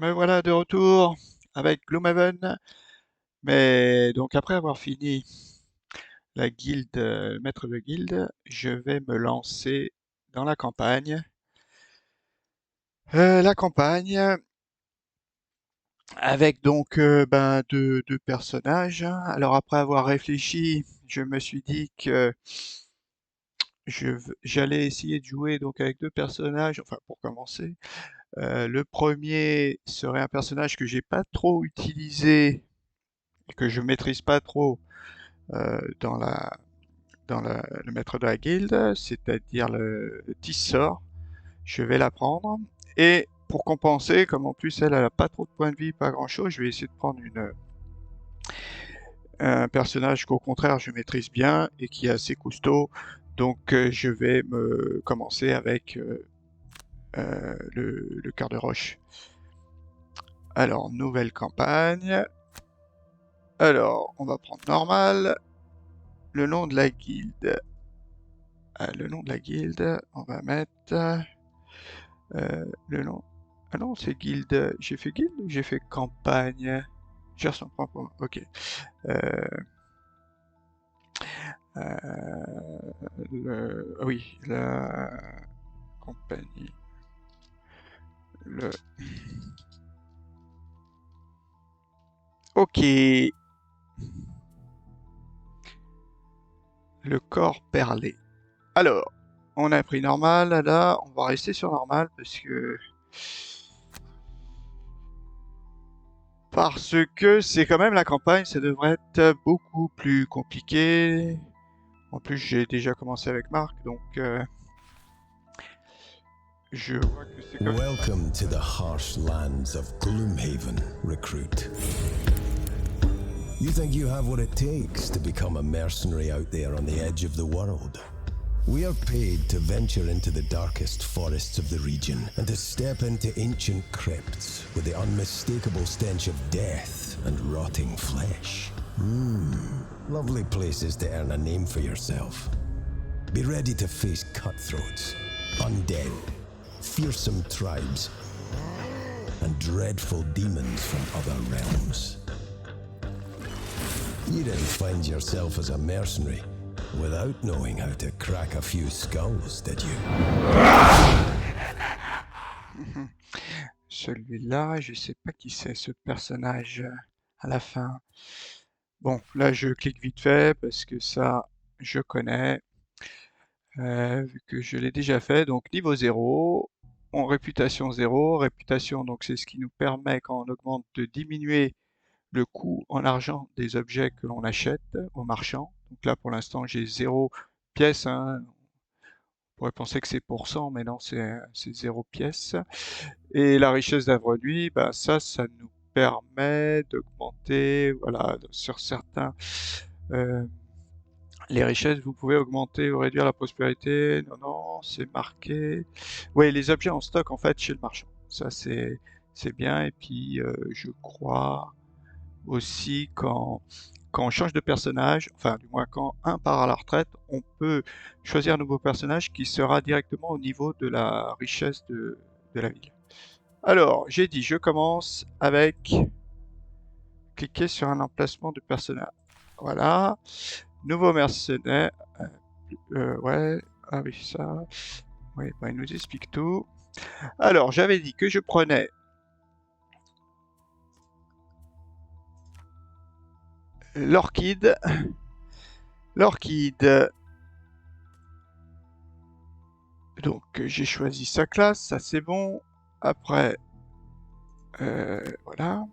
Me voilà de retour avec Gloomhaven, mais donc après avoir fini la guilde, maître de guilde, je vais me lancer dans la campagne. La campagne avec donc deux personnages. Alors après avoir réfléchi, je me suis dit que j'allais essayer de jouer donc avec deux personnages, enfin pour commencer. Le premier serait un personnage que j'ai pas trop utilisé et que je maîtrise pas trop dans le maître de la guilde, c'est-à-dire le Tissor. Je vais la prendre. Et pour compenser, comme en plus elle a pas trop de points de vie, pas grand-chose, je vais essayer de prendre un personnage qu'au contraire je maîtrise bien et qui est assez costaud. Donc je vais me commencer avec le cœur de roche. Alors, nouvelle campagne. Alors, on va prendre normal. Le nom de la guilde. Le nom de la guilde, on va mettre le nom. Ah non, c'est guilde. J'ai fait guilde ou j'ai fait campagne? Gère son propre. Ok. Euh, oui, la compagnie. Le. Ok. Le corps perlé. Alors, on a pris normal. Là, on va rester sur normal parce que c'est quand même la campagne, ça devrait être beaucoup plus compliqué. En plus, j'ai déjà commencé avec Marc, donc je vois que c'est quand même pas Welcome to the harsh lands of Gloomhaven, recruit. You think you have what it takes to become a mercenary out there on the edge of the world? We are paid to venture into the darkest forests of the region and to step into ancient crypts with the unmistakable stench of death and rotting flesh. Lovely places to earn a name for yourself. Be ready to face cutthroats, undead, fearsome tribes, and dreadful demons from other realms. You didn't find yourself as a mercenary without knowing how to crack a few skulls, did you? celui-là. Je sais pas qui c'est ce personnage à la fin. Bon, là je clique vite fait parce que ça je connais, vu que je l'ai déjà fait. Donc niveau 0, en réputation 0. Réputation, donc c'est ce qui nous permet quand on augmente de diminuer le coût en argent des objets que l'on achète au marchand. Donc là pour l'instant j'ai 0 pièce, hein. On pourrait penser que c'est pour cent, mais non, c'est 0 pièce. Et la richesse d'un produit, bah ça nous permet d'augmenter, voilà, sur certains, euh, les richesses, vous pouvez augmenter ou réduire la prospérité. Non, non, c'est marqué. Oui, les objets en stock, en fait, chez le marchand. Ça, c'est bien. Et puis, je crois aussi quand on change de personnage, enfin, du moins quand un part à la retraite, on peut choisir un nouveau personnage qui sera directement au niveau de la richesse de la ville. Alors, j'ai dit, je commence avec cliquer sur un emplacement de personnage. Voilà. Nouveau mercenaire. Ouais. Ah oui, ça. Oui, bah, il nous explique tout. Alors, j'avais dit que je prenais l'orchide. L'orchide. Donc, j'ai choisi sa classe, ça c'est bon. Après, voilà.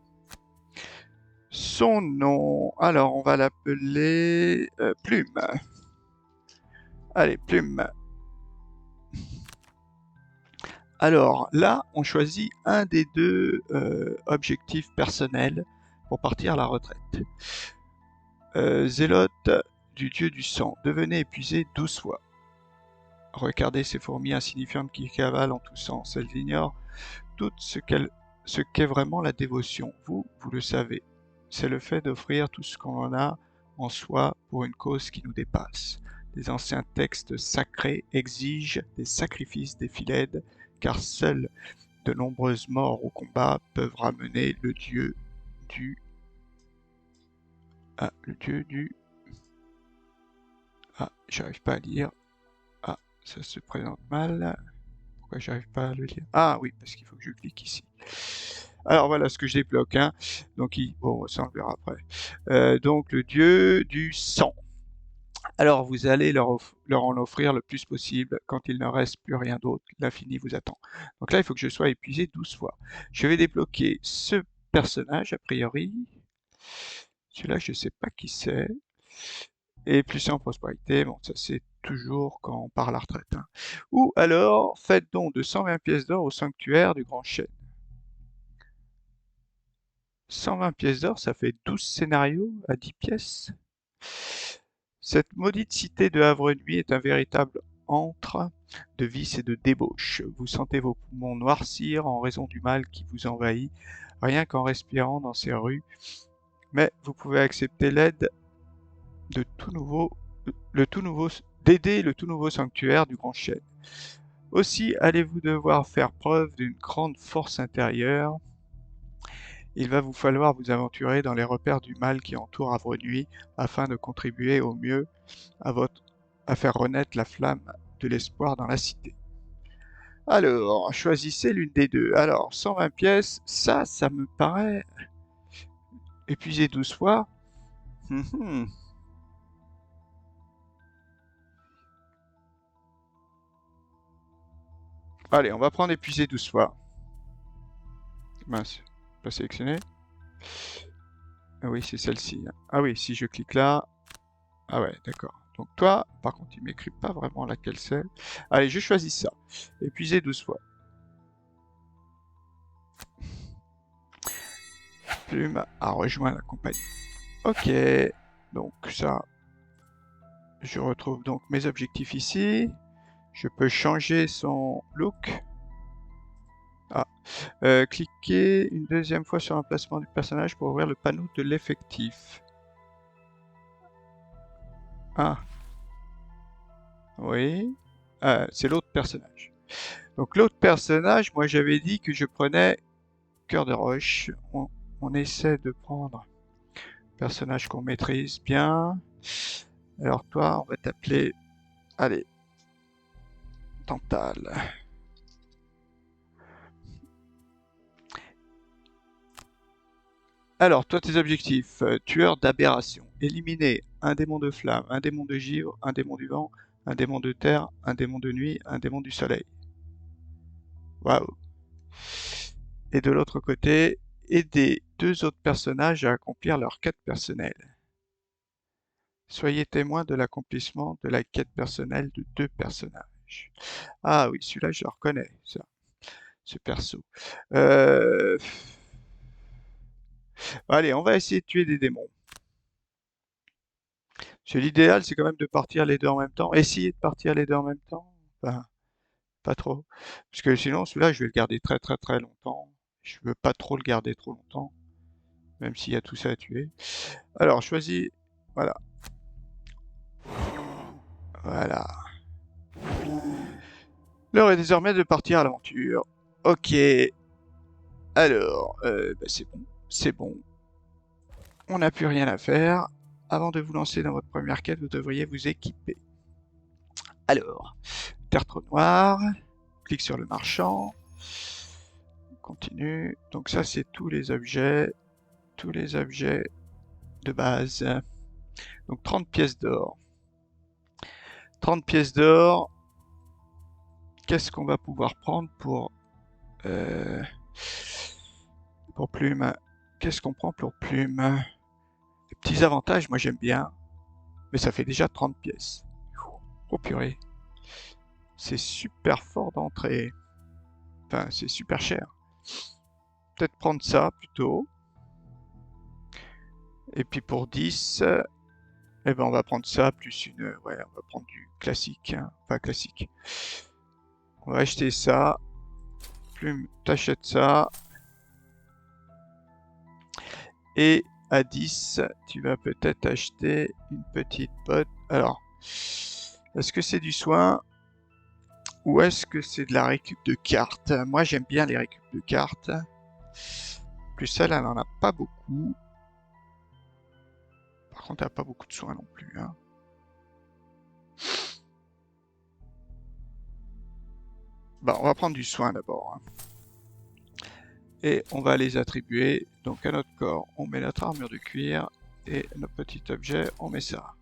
Son nom. Alors, on va l'appeler Plume. Allez, Plume. Alors là, on choisit un des deux objectifs personnels pour partir à la retraite. Zélote du dieu du sang, devenez épuisé 12 fois. Regardez ces fourmis insignifiantes qui cavalent en tous sens. Elles ignorent tout ce qu'est vraiment la dévotion. Vous le savez. C'est le fait d'offrir tout ce qu'on a en soi pour une cause qui nous dépasse. Les anciens textes sacrés exigent des sacrifices, des filets, car seuls de nombreuses morts au combat peuvent ramener le dieu du... Ah, le dieu du... Ah, j'arrive pas à lire. Ah, ça se présente mal. Pourquoi j'arrive pas à le lire? Ah oui, parce qu'il faut que je clique ici. Alors voilà ce que je débloque. Hein. Donc, bon, ça on le verra après. Donc, le dieu du sang. Alors vous allez leur en offrir le plus possible. Quand il ne reste plus rien d'autre, l'infini vous attend. Donc là, il faut que je sois épuisé 12 fois. Je vais débloquer ce personnage, a priori. Celui-là, je ne sais pas qui c'est. Et plus en prospérité, bon, ça c'est toujours quand on part à la retraite. Hein. Ou alors, faites don de 120 pièces d'or au sanctuaire du Grand Chêne. 120 pièces d'or, ça fait 12 scénarios à 10 pièces. Cette maudite cité de Havre-Nuit est un véritable antre de vice et de débauche. Vous sentez vos poumons noircir en raison du mal qui vous envahit, rien qu'en respirant dans ces rues. Mais vous pouvez accepter l'aide de d'aider le tout nouveau sanctuaire du Grand Chêne. Aussi allez-vous devoir faire preuve d'une grande force intérieure. Il va vous falloir vous aventurer dans les repères du mal qui entoure Havre-Nuit afin de contribuer au mieux à faire renaître la flamme de l'espoir dans la cité. Alors, choisissez l'une des deux. Alors, 120 pièces, ça me paraît épuisé 12 fois. Allez, on va prendre épuisé 12 fois. Mince, pas sélectionné. Ah oui, c'est celle-ci. Ah oui, si je clique là... Ah ouais, d'accord. Donc toi, par contre, il m'écrit pas vraiment laquelle c'est. Allez, je choisis ça. Épuisé 12 fois. Plume a rejoint la compagnie. Ok, donc ça, je retrouve donc mes objectifs ici. Je peux changer son look. Ah, cliquez une deuxième fois sur l'emplacement du personnage pour ouvrir le panneau de l'effectif. Ah, oui, c'est l'autre personnage. Donc l'autre personnage, moi j'avais dit que je prenais Cœur de Roche. On essaie de prendre un personnage qu'on maîtrise bien. Alors toi, on va t'appeler... Allez, Tantale. Alors, toi, tes objectifs. Tueur d'aberration. Éliminer un démon de flamme, un démon de givre, un démon du vent, un démon de terre, un démon de nuit, un démon du soleil. Waouh. Et de l'autre côté, aider 2 autres personnages à accomplir leur quête personnelle. Soyez témoin de l'accomplissement de la quête personnelle de 2 personnages. Ah oui, celui-là, je le reconnais, ça. Ce perso. Allez, on va essayer de tuer des démons. L'idéal, c'est quand même de partir les deux en même temps. Essayer de partir les deux en même temps. Enfin, pas trop. Parce que sinon, celui-là, je vais le garder très très très longtemps. Je veux pas trop le garder trop longtemps. Même s'il y a tout ça à tuer. Alors, choisis... Voilà. Voilà. L'heure est désormais de partir à l'aventure. Ok. Alors, c'est bon. C'est bon. On n'a plus rien à faire. Avant de vous lancer dans votre première quête, vous devriez vous équiper. Alors, tertre noire. Clique sur le marchand. Continue. Donc ça, c'est tous les objets de base. Donc 30 pièces d'or. 30 pièces d'or. Qu'est-ce qu'on va pouvoir prendre pour Plume? Qu'est-ce qu'on prend pour Plume? Les petits avantages, moi j'aime bien. Mais ça fait déjà 30 pièces. Oh purée. C'est super fort d'entrée. Enfin, c'est super cher. Peut-être prendre ça plutôt. Et puis pour 10, eh ben on va prendre ça plus une... Ouais, on va prendre du classique. Hein. Enfin, classique. On va acheter ça. Plume, t'achètes ça. Et à 10, tu vas peut-être acheter une petite botte. Alors, est-ce que c'est du soin? Ou est-ce que c'est de la récup de cartes? Moi, j'aime bien les récup de cartes. Plus elle en a pas beaucoup. Par contre, elle a pas beaucoup de soins non plus, hein. Bah, on va prendre du soin d'abord, hein. Et on va les attribuer. Donc à notre corps, on met notre armure de cuir. Et notre petit objet, on met ça.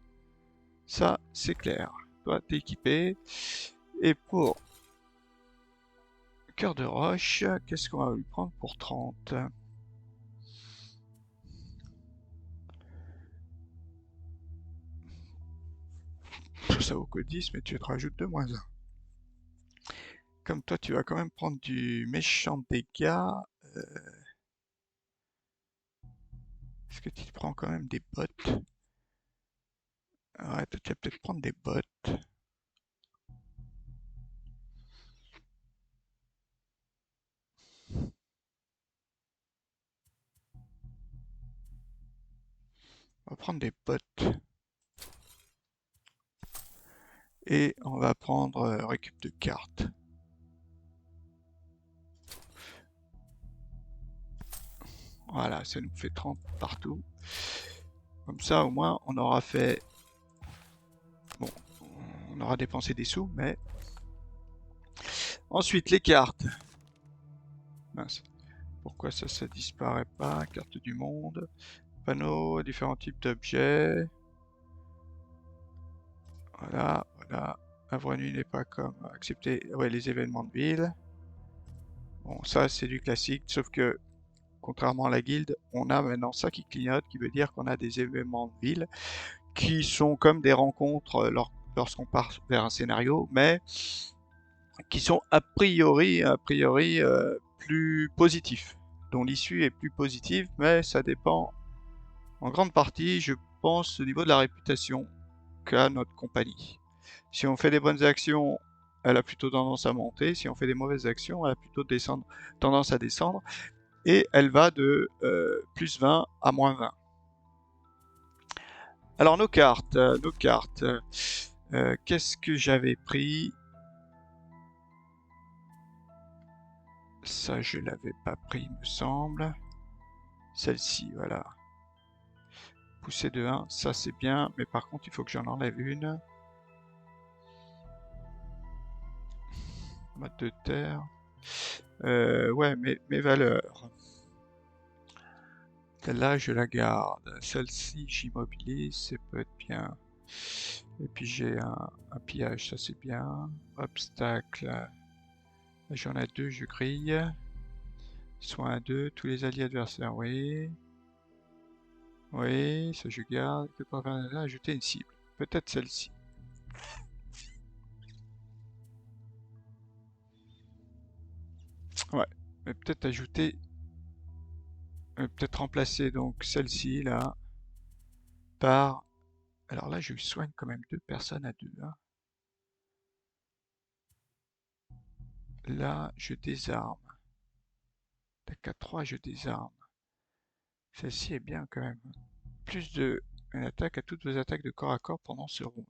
Ça, c'est clair. Toi, t'es équipé. Et pour cœur de roche, qu'est-ce qu'on va lui prendre pour 30? Ça vaut que 10, mais tu te rajoutes de moins 1. Comme toi, tu vas quand même prendre du méchant dégâts. Est-ce que tu prends quand même des bottes? Ouais, tu vas peut-être prendre des bottes. On va prendre des bottes. Et on va prendre récup de cartes. Voilà, ça nous fait 30 partout. Comme ça, au moins, on aura fait... Bon, on aura dépensé des sous, mais... Ensuite, les cartes. Mince. Pourquoi ça disparaît pas? Carte du monde. Panneau, différents types d'objets. Voilà, voilà. La vraie nuit n'est pas comme accepter ouais, les événements de ville. Bon, ça c'est du classique, sauf que contrairement à la guilde, on a maintenant ça qui clignote, qui veut dire qu'on a des événements de ville qui sont comme des rencontres lorsqu'on part vers un scénario, mais qui sont a priori plus positifs, dont l'issue est plus positive, mais ça dépend en grande partie, je pense, au niveau de la réputation qu'a notre compagnie. Si on fait des bonnes actions, elle a plutôt tendance à monter. Si on fait des mauvaises actions, elle a plutôt tendance à descendre. Et elle va de plus 20 à moins 20. Alors nos cartes. Qu'est-ce que j'avais pris? Ça, je l'avais pas pris, il me semble. Celle-ci, voilà. Pousser de 1, ça c'est bien. Mais par contre, il faut que j'en enlève une. Mode de terre. Ouais, mes valeurs. Celle-là, je la garde. Celle-ci, j'immobilise, ça peut être bien. Et puis j'ai un pillage, ça c'est bien. Obstacle. J'en ai 2, je grille. Soin 2, tous les alliés adversaires, oui. Oui, ça je garde. Que pour ajouter une cible. Peut-être celle-ci. Ouais, mais peut-être ajouter... peut-être remplacer donc celle-ci, là, par... Alors là, je soigne quand même 2 personnes à 2, hein. Là, je désarme. Tac à 3, je désarme. Celle-ci est bien quand même. Plus de une attaque à toutes vos attaques de corps à corps pendant ce round.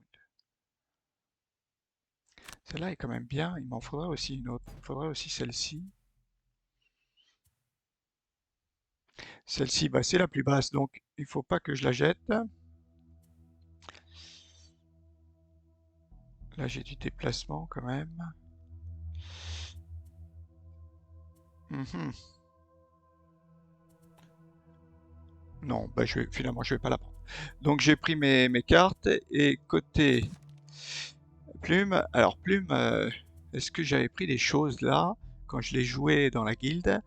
Celle-là est quand même bien. Il m'en faudrait aussi une autre. Il faudrait aussi celle-ci. Celle-ci, bah, c'est la plus basse, donc il ne faut pas que je la jette. Là, j'ai du déplacement quand même. Non, bah, finalement, je vais pas la prendre. Donc j'ai pris mes cartes et côté plume. Alors plume, est-ce que j'avais pris des choses là quand je l'ai joué dans la guilde?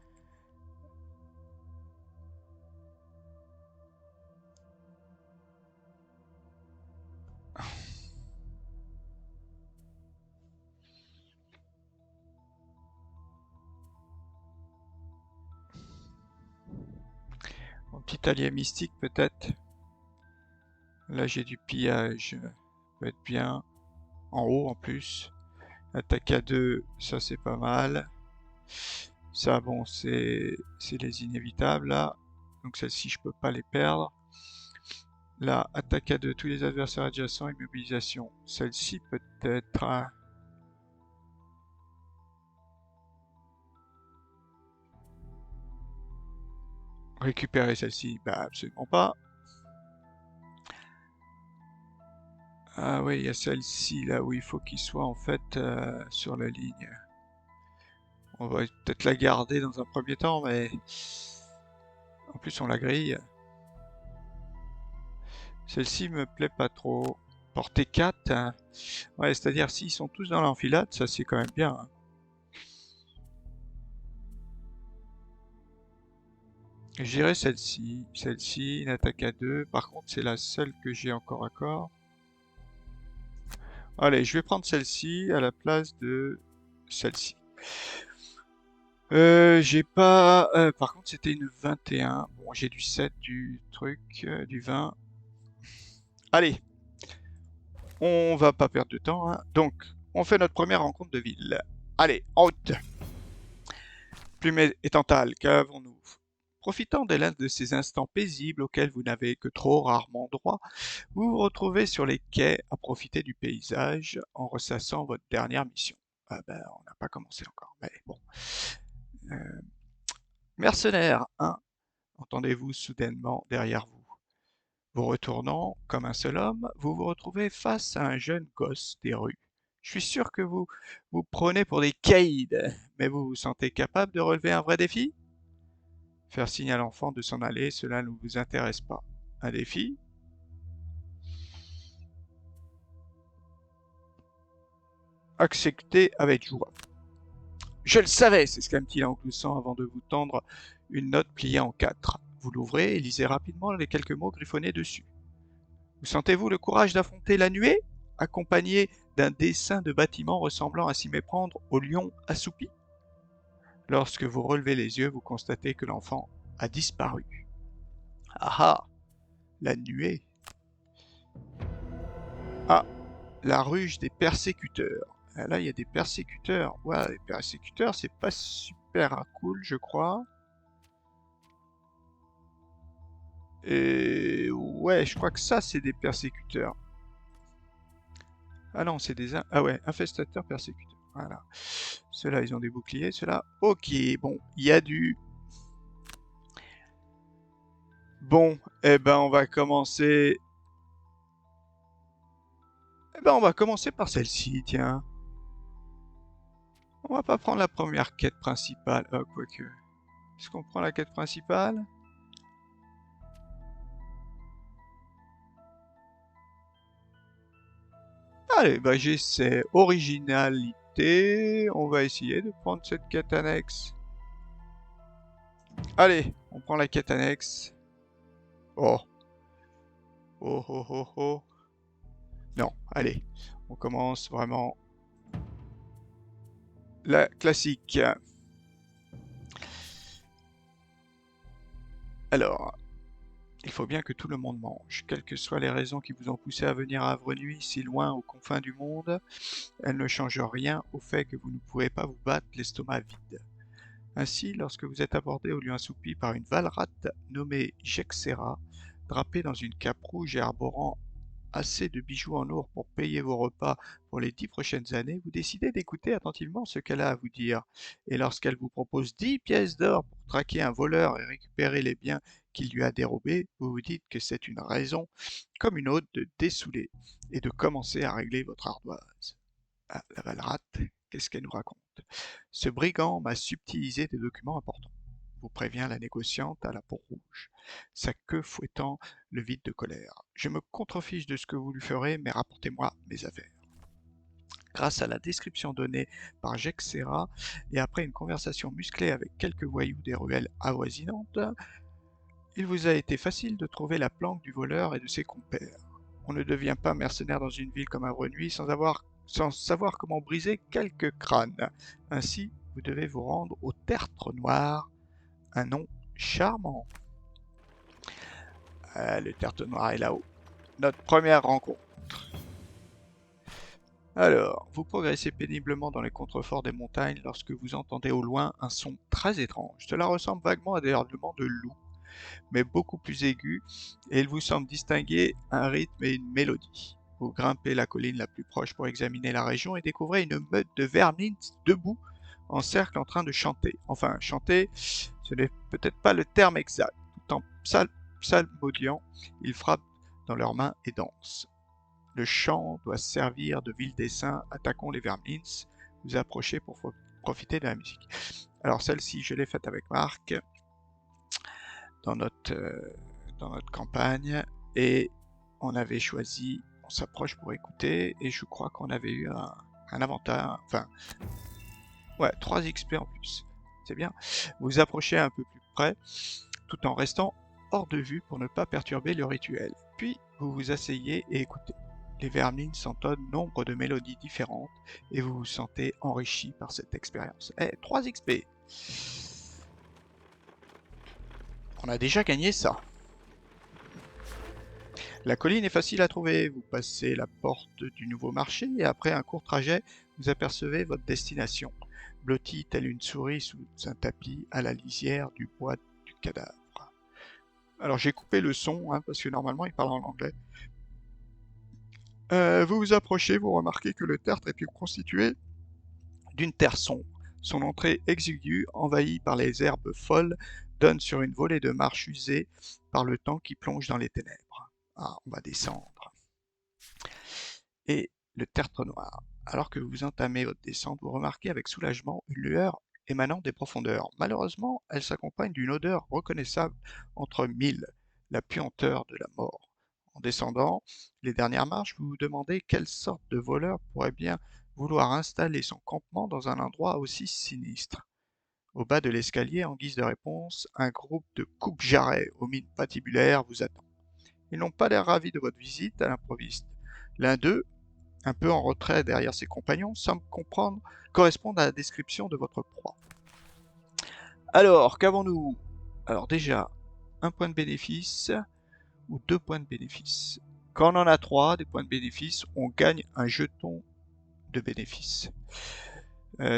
Mon petit allié mystique peut-être. Là j'ai du pillage, ça peut être bien. En haut en plus. Attaque à 2, ça c'est pas mal. Ça bon c'est les inévitables là. Donc celle-ci je peux pas les perdre. Là, attaque à 2, tous les adversaires adjacents, immobilisation. Celle-ci peut-être... Récupérer celle-ci? Bah absolument pas. Ah oui, il y a celle-ci là où il faut qu'il soit en fait sur la ligne. On va peut-être la garder dans un premier temps, mais en plus on la grille. Celle-ci me plaît pas trop. Portée 4, hein. Ouais, c'est-à-dire s'ils sont tous dans l'enfilade, ça c'est quand même bien, hein. J'irai celle-ci. Celle-ci, une attaque à 2. Par contre, c'est la seule que j'ai encore à corps. Allez, je vais prendre celle-ci à la place de celle-ci. J'ai pas... par contre, c'était une 21. Bon, j'ai du 7, du truc, du 20. Allez, on va pas perdre de temps, hein. Donc, on fait notre première rencontre de ville. Allez, en route. Plume et Tantale, qu'avons-nous? Profitant de l'un de ces instants paisibles auxquels vous n'avez que trop rarement droit, vous vous retrouvez sur les quais à profiter du paysage en ressassant votre dernière mission. Ah ben, on n'a pas commencé encore, mais bon. Euh, Mercenaire 1, entendez-vous soudainement derrière vous. Vous retournant comme un seul homme, vous vous retrouvez face à un jeune gosse des rues. Je suis sûr que vous vous prenez pour des caïds, mais vous vous sentez capable de relever un vrai défi? Faire signe à l'enfant de s'en aller, cela ne vous intéresse pas. Un défi? Accepté avec joie. Je le savais, s'exclame-t-il en gloussant avant de vous tendre une note pliée en 4. Vous l'ouvrez et lisez rapidement les quelques mots griffonnés dessus. Vous sentez-vous le courage d'affronter la nuée, accompagné d'un dessin de bâtiment ressemblant à s'y méprendre au lion assoupi? Lorsque vous relevez les yeux, vous constatez que l'enfant a disparu. Ah ah, la nuée. Ah, la ruche des persécuteurs. Ah, là, il y a des persécuteurs. Ouais, les persécuteurs, c'est pas super cool, je crois. Et ouais, je crois que ça, c'est des persécuteurs. Ah non, c'est des... Ah ouais, infestateurs persécuteurs. Voilà. Ceux-là, ils ont des boucliers. Ceux-là, ok. Bon, il y a du... Bon, eh ben, on va commencer... Eh ben, on va commencer par celle-ci, tiens. On va pas prendre la première quête principale. Ah, quoique... Est-ce qu'on prend la quête principale? Allez, bah j'essaie. Originalité. On va essayer de prendre cette quête annexe. Allez, on prend la quête annexe. Oh. Oh oh oh oh. Non, allez. On commence vraiment la classique. Alors, il faut bien que tout le monde mange. Quelles que soient les raisons qui vous ont poussé à venir à Havre-Nuit, si loin aux confins du monde, elles ne changent rien au fait que vous ne pouvez pas vous battre l'estomac vide. Ainsi, lorsque vous êtes abordé au lieu assoupi par une valrate nommée Jexera, drapée dans une cape rouge et arborant assez de bijoux en or pour payer vos repas pour les 10 prochaines années, vous décidez d'écouter attentivement ce qu'elle a à vous dire. Et lorsqu'elle vous propose 10 pièces d'or pour traquer un voleur et récupérer les biens qu'il lui a dérobés, vous vous dites que c'est une raison comme une autre de dessouler et de commencer à régler votre ardoise. Ah, la Valrate, qu'est-ce qu'elle nous raconte? Ce brigand m'a subtilisé des documents importants, vous prévient la négociante à la peau rouge, sa queue fouettant le vide de colère. Je me contrefiche de ce que vous lui ferez, mais rapportez-moi mes affaires. Grâce à la description donnée par Jacques Serra, et après une conversation musclée avec quelques voyous des ruelles avoisinantes, il vous a été facile de trouver la planque du voleur et de ses compères. On ne devient pas mercenaire dans une ville comme Havre-Nuit sans savoir comment briser quelques crânes. Ainsi, vous devez vous rendre au Tertre Noir, un nom charmant. Le Tertre Noir est là-haut. Notre première rencontre. Alors, vous progressez péniblement dans les contreforts des montagnes lorsque vous entendez au loin un son très étrange. Cela ressemble vaguement à des hurlements de loups, mais beaucoup plus aigus, et il vous semble distinguer un rythme et une mélodie. Vous grimpez la colline la plus proche pour examiner la région et découvrez une meute de vermines debout en cercle en train de chanter. Enfin, chanter, ce n'est peut-être pas le terme exact. psalmodiant, ils frappent dans leurs mains et dansent. Le chant doit servir de ville des saints. Attaquons les vermins. Vous approchez pour profiter de la musique. Alors celle-ci, je l'ai faite avec Marc dans notre campagne et on avait choisi, on s'approche pour écouter et je crois qu'on avait eu un avantage, enfin, ouais, 3 XP en plus. C'est bien. Vous approchez un peu plus près tout en restant hors de vue pour ne pas perturber le rituel. Puis vous vous asseyez et écoutez. Les vermines s'entonnent nombre de mélodies différentes et vous vous sentez enrichi par cette expérience. 3 XP. On a déjà gagné ça. La colline est facile à trouver. Vous passez la porte du nouveau marché et après un court trajet, vous apercevez votre destination. Blottie telle une souris sous un tapis à la lisière du bois du cadavre. Alors j'ai coupé le son parce que normalement il parle en anglais. Vous vous approchez, vous remarquez que le tertre est constitué d'une terre sombre. Son entrée exiguë, envahie par les herbes folles, donne sur une volée de marches usées par le temps qui plonge dans les ténèbres. Ah, on va descendre. Et le tertre noir. Alors que vous entamez votre descente, vous remarquez avec soulagement une lueur émanant des profondeurs. Malheureusement, elle s'accompagne d'une odeur reconnaissable entre mille, la puanteur de la mort. En descendant les dernières marches, vous vous demandez quelle sorte de voleur pourrait bien vouloir installer son campement dans un endroit aussi sinistre. Au bas de l'escalier, en guise de réponse, un groupe de coupe-jarrets aux mines patibulaires vous attend. Ils n'ont pas l'air ravis de votre visite à l'improviste. L'un d'eux, un peu en retrait derrière ses compagnons, semble correspondre à la description de votre proie. Alors, qu'avons-nous? Alors déjà, un point de bénéfice ou 2 points de bénéfice. Quand on en a 3, des points de bénéfice, on gagne un jeton de bénéfice.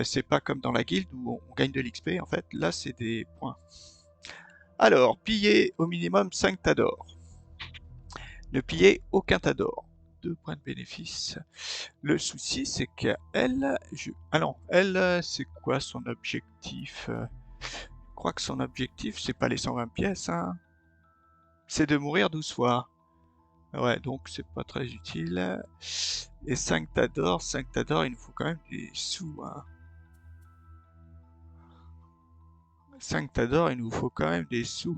C'est pas comme dans la guilde où on gagne de l'XP, en fait, là c'est des points. Alors, piller au minimum 5 tas d'or. Ne piller aucun tas d'or. 2 points de bénéfice. Le souci, c'est qu'elle... Ah non, elle, c'est quoi son objectif? Je crois que son objectif, c'est pas les 120 pièces, hein. C'est de mourir 12 fois. Ouais, donc c'est pas très utile. Et 5 tas d'or, il nous faut quand même des sous, hein. 5 tas d'or, il nous faut quand même des sous.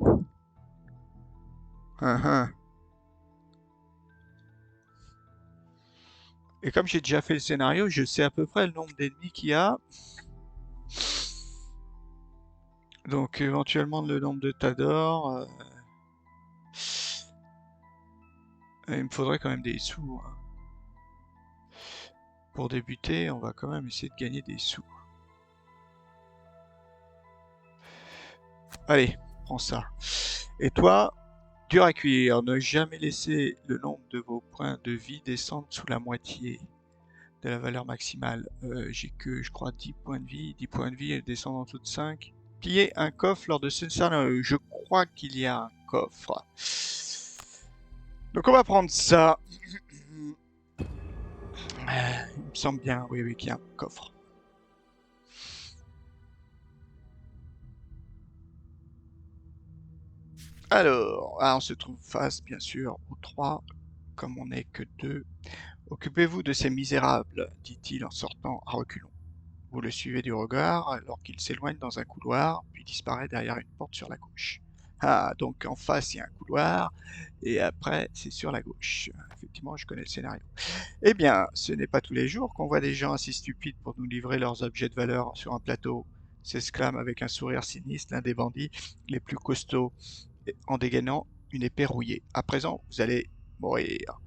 Et comme j'ai déjà fait le scénario, je sais à peu près le nombre d'ennemis qu'il y a. Donc éventuellement le nombre de tas d'or. Il me faudrait quand même des sous. Hein. Pour débuter, on va quand même essayer de gagner des sous. Allez, prends ça. Et toi, dur à cuire, ne jamais laisser le nombre de vos points de vie descendre sous la moitié de la valeur maximale. J'ai que, je crois, 10 points de vie. 10 points de vie et descendre en dessous de 5. Piller un coffre lors de ce scénario. Je crois qu'il y a un coffre. Donc on va prendre ça. Il me semble bien, oui, qu'il y a un coffre. Alors, on se trouve face, bien sûr, aux 3, comme on n'est que 2. Occupez-vous de ces misérables, dit-il en sortant à reculons. Vous le suivez du regard alors qu'il s'éloigne dans un couloir, puis disparaît derrière une porte sur la gauche. Ah, donc en face il y a un couloir, et après c'est sur la gauche. Effectivement, je connais le scénario. Eh bien, ce n'est pas tous les jours qu'on voit des gens assez stupides pour nous livrer leurs objets de valeur sur un plateau, s'exclame avec un sourire sinistre l'un des bandits les plus costauds, en dégainant une épée rouillée. À présent, vous allez mourir.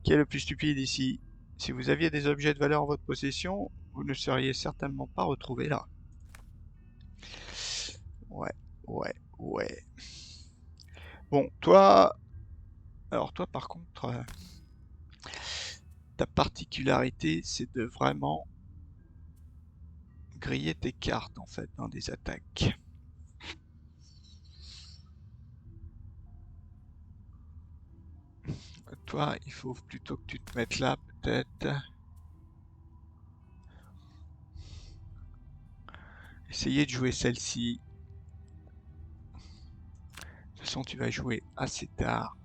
Qui est le plus stupide ici? Si vous aviez des objets de valeur en votre possession, vous ne seriez certainement pas retrouvé là. Ouais. Bon, toi... Alors toi, par contre, ta particularité, c'est de vraiment griller tes cartes, en fait, dans des attaques. Toi, il faut plutôt que tu te mettes là, peut-être. Essayez de jouer celle-ci. façon, tu vas jouer assez tard.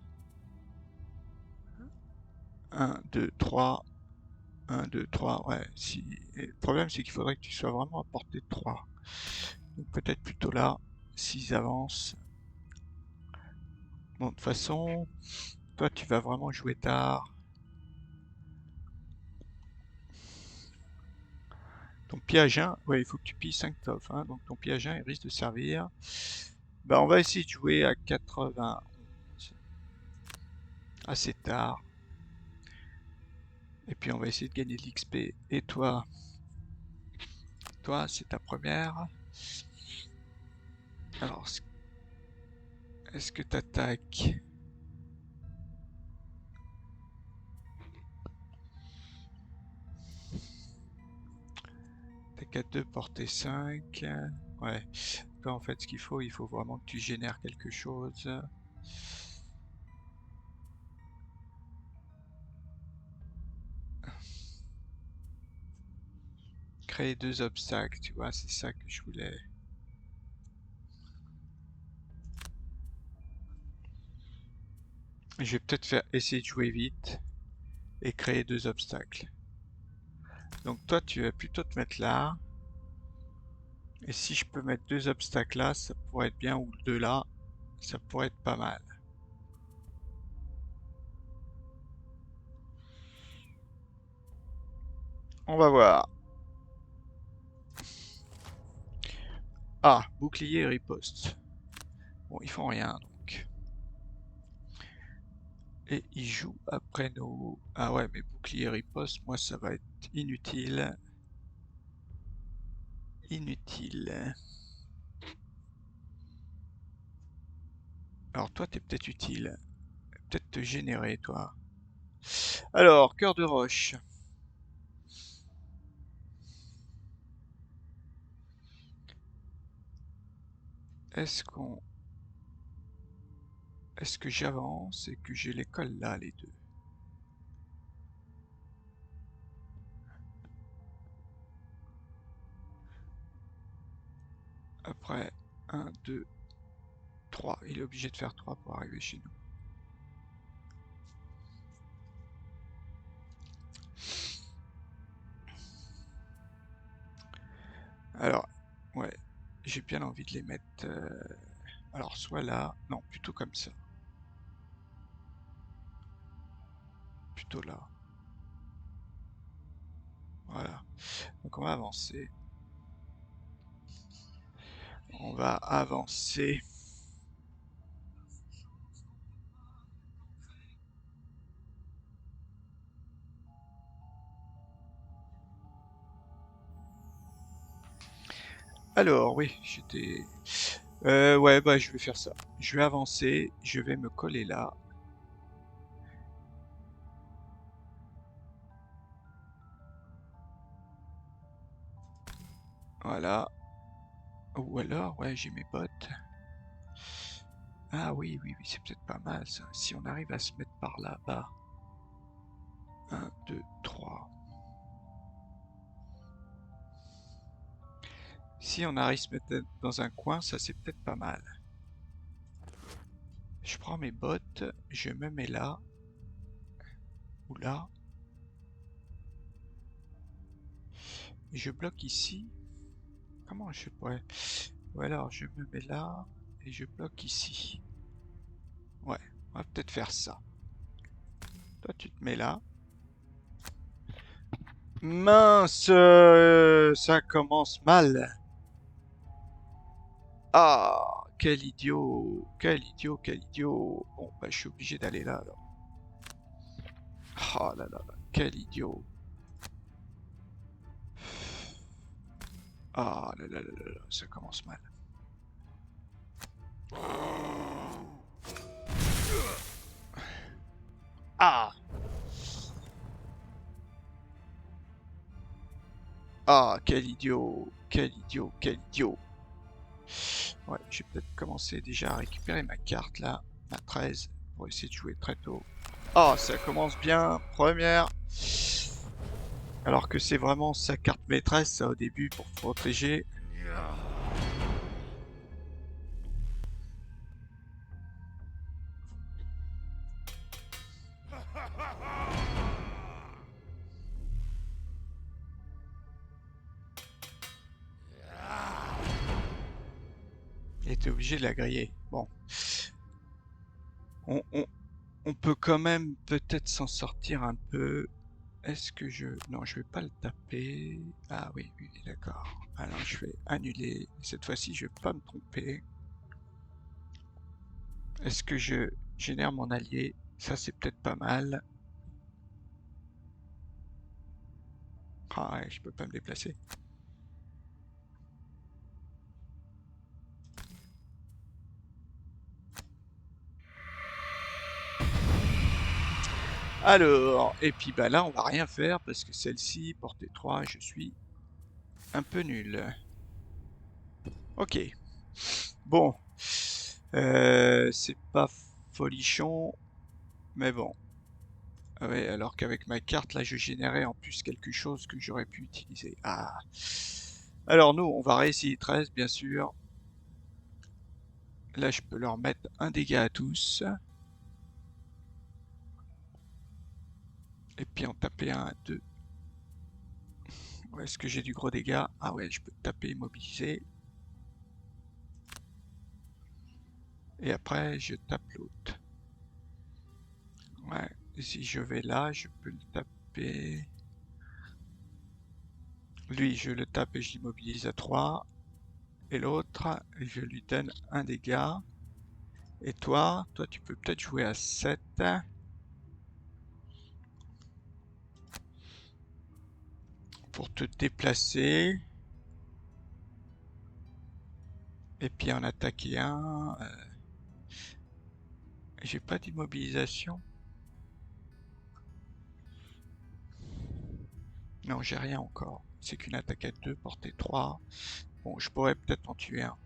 1, 2, 3. 1, 2, 3, ouais. Si... Et le problème, c'est qu'il faudrait que tu sois vraiment à portée de 3. Donc peut-être plutôt là, s'ils avancent. Bon, de toute façon, toi, tu vas vraiment jouer tard. Ton piège 1, ouais, il faut que tu pilles 5 toffs, hein, donc ton piège 1, il risque de servir. Bah, on va essayer de jouer à 80. Assez tard. Et puis on va essayer de gagner de l'XP. Et toi, c'est ta première. Alors, est-ce que t'attaques? T'as qu'à 2 portée 5. Ouais. Toi, en fait, ce qu'il faut vraiment que tu génères quelque chose. Créer 2 obstacles, tu vois, c'est ça que je voulais. Je vais peut-être essayer de jouer vite et créer 2 obstacles. Donc toi, tu vas plutôt te mettre là. Et si je peux mettre 2 obstacles là, ça pourrait être bien, ou 2 là, ça pourrait être pas mal. On va voir. Ah, bouclier et riposte. Bon, ils font rien donc. Et ils jouent après nos... Ah ouais, mais bouclier et riposte, moi ça va être inutile. Inutile. Alors toi, t'es peut-être utile. Peut-être te générer, toi. Alors, cœur de roche. Est-ce qu'on... Est-ce que j'avance et que j'ai l'école là, les deux? Après, 1, 2, 3. Il est obligé de faire 3 pour arriver chez nous. Alors, ouais, j'ai bien envie de les mettre... Alors, soit là... Non, plutôt comme ça. Plutôt là. Voilà. Donc on va avancer. On va avancer. Alors, oui, j'étais... ouais, bah je vais faire ça. Je vais avancer, je vais me coller là. Voilà. Ou alors, ouais, j'ai mes bottes. Ah oui, oui, oui, c'est peut-être pas mal ça. Si on arrive à se mettre par là-bas. 1, 2, 3. Si on arrive à se mettre dans un coin, ça c'est peut-être pas mal. Je prends mes bottes, je me mets là. Ou là. Je bloque ici. Comment je pourrais... Ou alors je me mets là et je bloque ici. Ouais, on va peut-être faire ça. Toi tu te mets là. Mince, ça commence mal. Ah, quel idiot, quel idiot, quel idiot. Bon, bah je suis obligé d'aller là alors. Oh là là là, quel idiot. Ah là là là là là, ça commence mal. Ah! Ah, quel idiot, quel idiot, quel idiot. Ouais, j'ai peut-être commencé déjà à récupérer ma carte là, ma 13, pour essayer de jouer très tôt. Ah, ça commence bien, première. Alors que c'est vraiment sa carte maîtresse ça au début pour protéger. Et t'es obligé de la griller. Bon. On, on, on peut quand même peut-être s'en sortir un peu. Est-ce que je... Non, je vais pas le taper. Ah oui, oui, d'accord. Alors je vais annuler. Cette fois-ci, je vais pas me tromper. Est-ce que je génère mon allié? Ça, c'est peut-être pas mal. Ah ouais, je peux pas me déplacer. Alors, et puis bah là, on va rien faire parce que celle-ci, portée 3, je suis un peu nul. Ok. Bon. C'est pas folichon, mais bon. Ah ouais, alors qu'avec ma carte, là, je générais en plus quelque chose que j'aurais pu utiliser. Ah. Alors nous, on va réessayer 13, bien sûr. Là, je peux leur mettre un dégât à tous. Et puis en taper un, 2. Est-ce que j'ai du gros dégât? Ah ouais, je peux taper, immobiliser. Et après, je tape l'autre. Ouais, et si je vais là, je peux le taper. Lui, je le tape et je l'immobilise à 3. Et l'autre, je lui donne un dégât. Et toi, tu peux peut-être jouer à 7. Pour te déplacer. Et puis en attaquer un. J'ai pas d'immobilisation. Non, j'ai rien encore. C'est qu'une attaque à 2, portée 3. Bon, je pourrais peut-être en tuer un.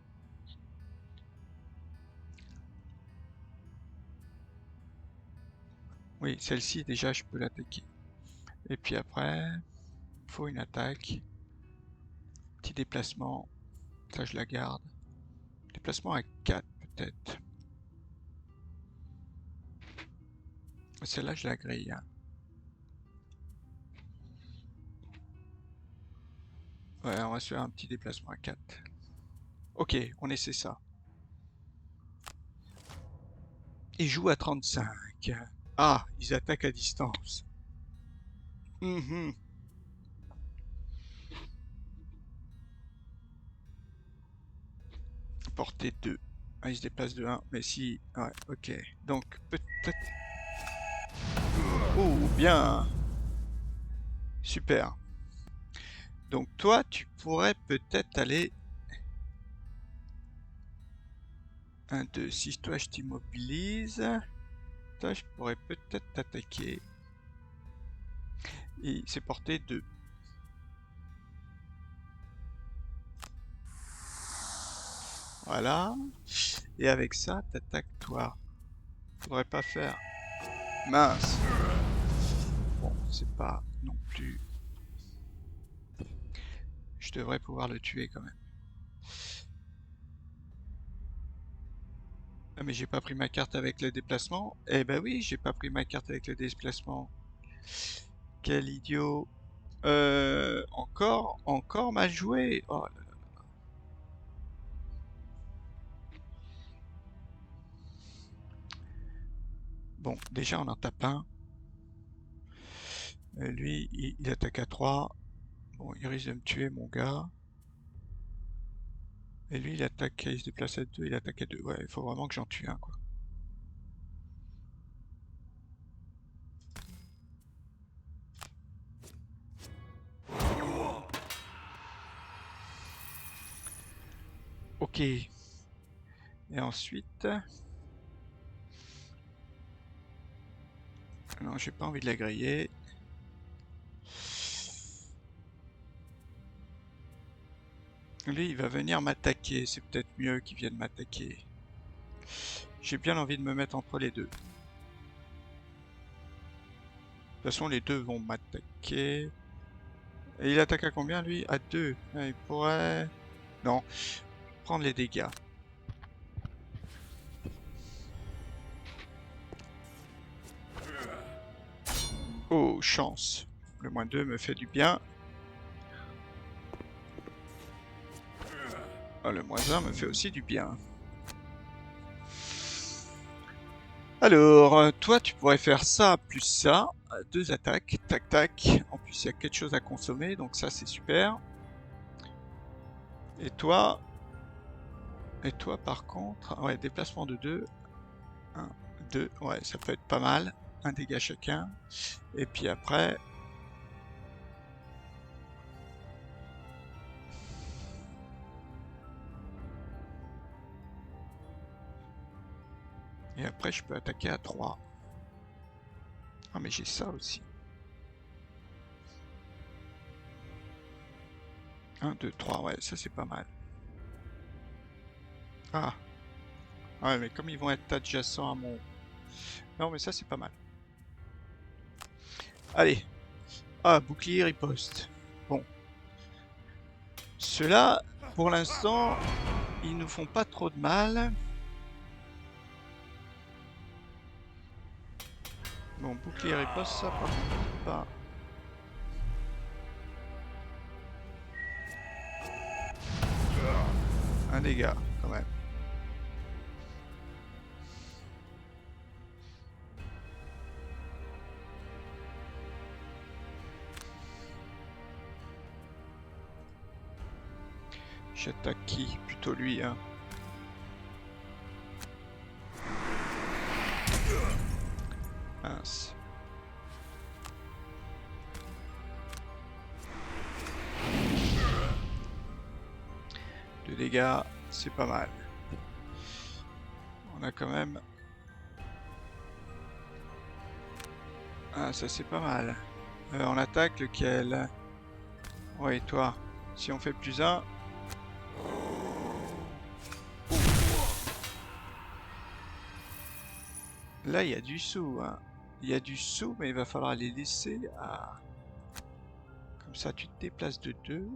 Oui, celle-ci, déjà, je peux l'attaquer. Et puis après, faut une attaque. Petit déplacement. Ça, je la garde. Déplacement à 4, peut-être. Celle-là, je la grille, hein. Ouais, on va se faire un petit déplacement à 4. Ok, on essaie ça. Ils jouent à 35. Ah, ils attaquent à distance. Mhm. Portée 2. Ah, ils se déplacent de 1. Mais si... Ouais, ok. Donc, peut-être... Oh, bien. Super. Donc, toi, tu pourrais peut-être aller... 1, 2. Si toi, je t'immobilise... Toi, je pourrais peut-être t'attaquer. Et c'est porté 2. Voilà. Et avec ça, t'attaques toi. Faudrait pas faire. Mince. Bon, c'est pas non plus... Je devrais pouvoir le tuer quand même. Ah mais j'ai pas pris ma carte avec le déplacement. Eh ben oui, j'ai pas pris ma carte avec le déplacement. Quel idiot. Encore mal joué. Oh là là. Bon, déjà on en tape un. Lui, il attaque à 3. Bon, il risque de me tuer, mon gars. Et lui, il attaque, il se déplace à 2, il attaque à 2. Ouais, il faut vraiment que j'en tue un, quoi. Ok. Et ensuite... Non, j'ai pas envie de la griller. Lui, il va venir m'attaquer. C'est peut-être mieux qu'il vienne m'attaquer. J'ai bien envie de me mettre entre les deux. De toute façon, les deux vont m'attaquer. Et il attaque à combien, lui? À 2. Il pourrait... Non. Prendre les dégâts. Oh, chance. Le -2 me fait du bien. Ah, le -1 me fait aussi du bien. Alors, toi, tu pourrais faire ça plus ça. 2 attaques. Tac, tac. En plus, il y a quelque chose à consommer, donc ça, c'est super. Et toi... Et toi, par contre... Ouais, déplacement de 2. 1, 2. Ouais, ça peut être pas mal. Un dégât chacun. Et puis après... Et après, je peux attaquer à 3. Ah, mais j'ai ça aussi. 1, 2, 3. Ouais, ça, c'est pas mal. Ah. Ouais, mais comme ils vont être adjacents à mon... Non, mais ça, c'est pas mal. Allez. Ah, bouclier riposte. Bon. Ceux-là, pour l'instant, ils nous font pas trop de mal. Bon, bouclier riposte, ça, par contre, pas... Un dégât, quand même. J'attaque qui? Plutôt lui, hein. Mince. Deux dégâts, c'est pas mal. On a quand même... Ah, ça c'est pas mal. On attaque lequel? Ouais, toi. Si on fait +1... Là, il y a du sou, hein. Il y a du sou, mais il va falloir les laisser à... Comme ça, tu te déplaces de 2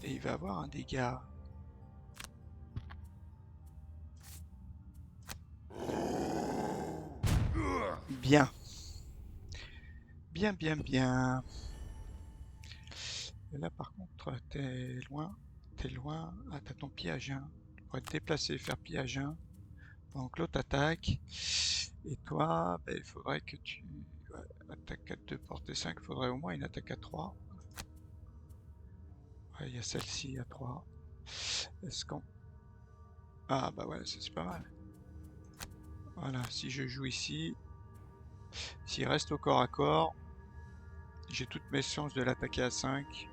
et il va avoir un dégât. Bien. Bien, bien, bien. Et là, par contre, t'es loin. T'es loin. Ah, t'as ton pillage 1. Tu pourrais te déplacer, faire pillage 1. Donc l'autre attaque. Et toi, ben, il faudrait que tu... Ouais, attaque à 2, portée 5. Il faudrait au moins une attaque à 3. Ouais, il y a celle-ci à 3. Est-ce qu'on... Ah bah ouais, ça c'est pas mal. Voilà, si je joue ici, s'il reste au corps à corps, j'ai toutes mes chances de l'attaquer à 5.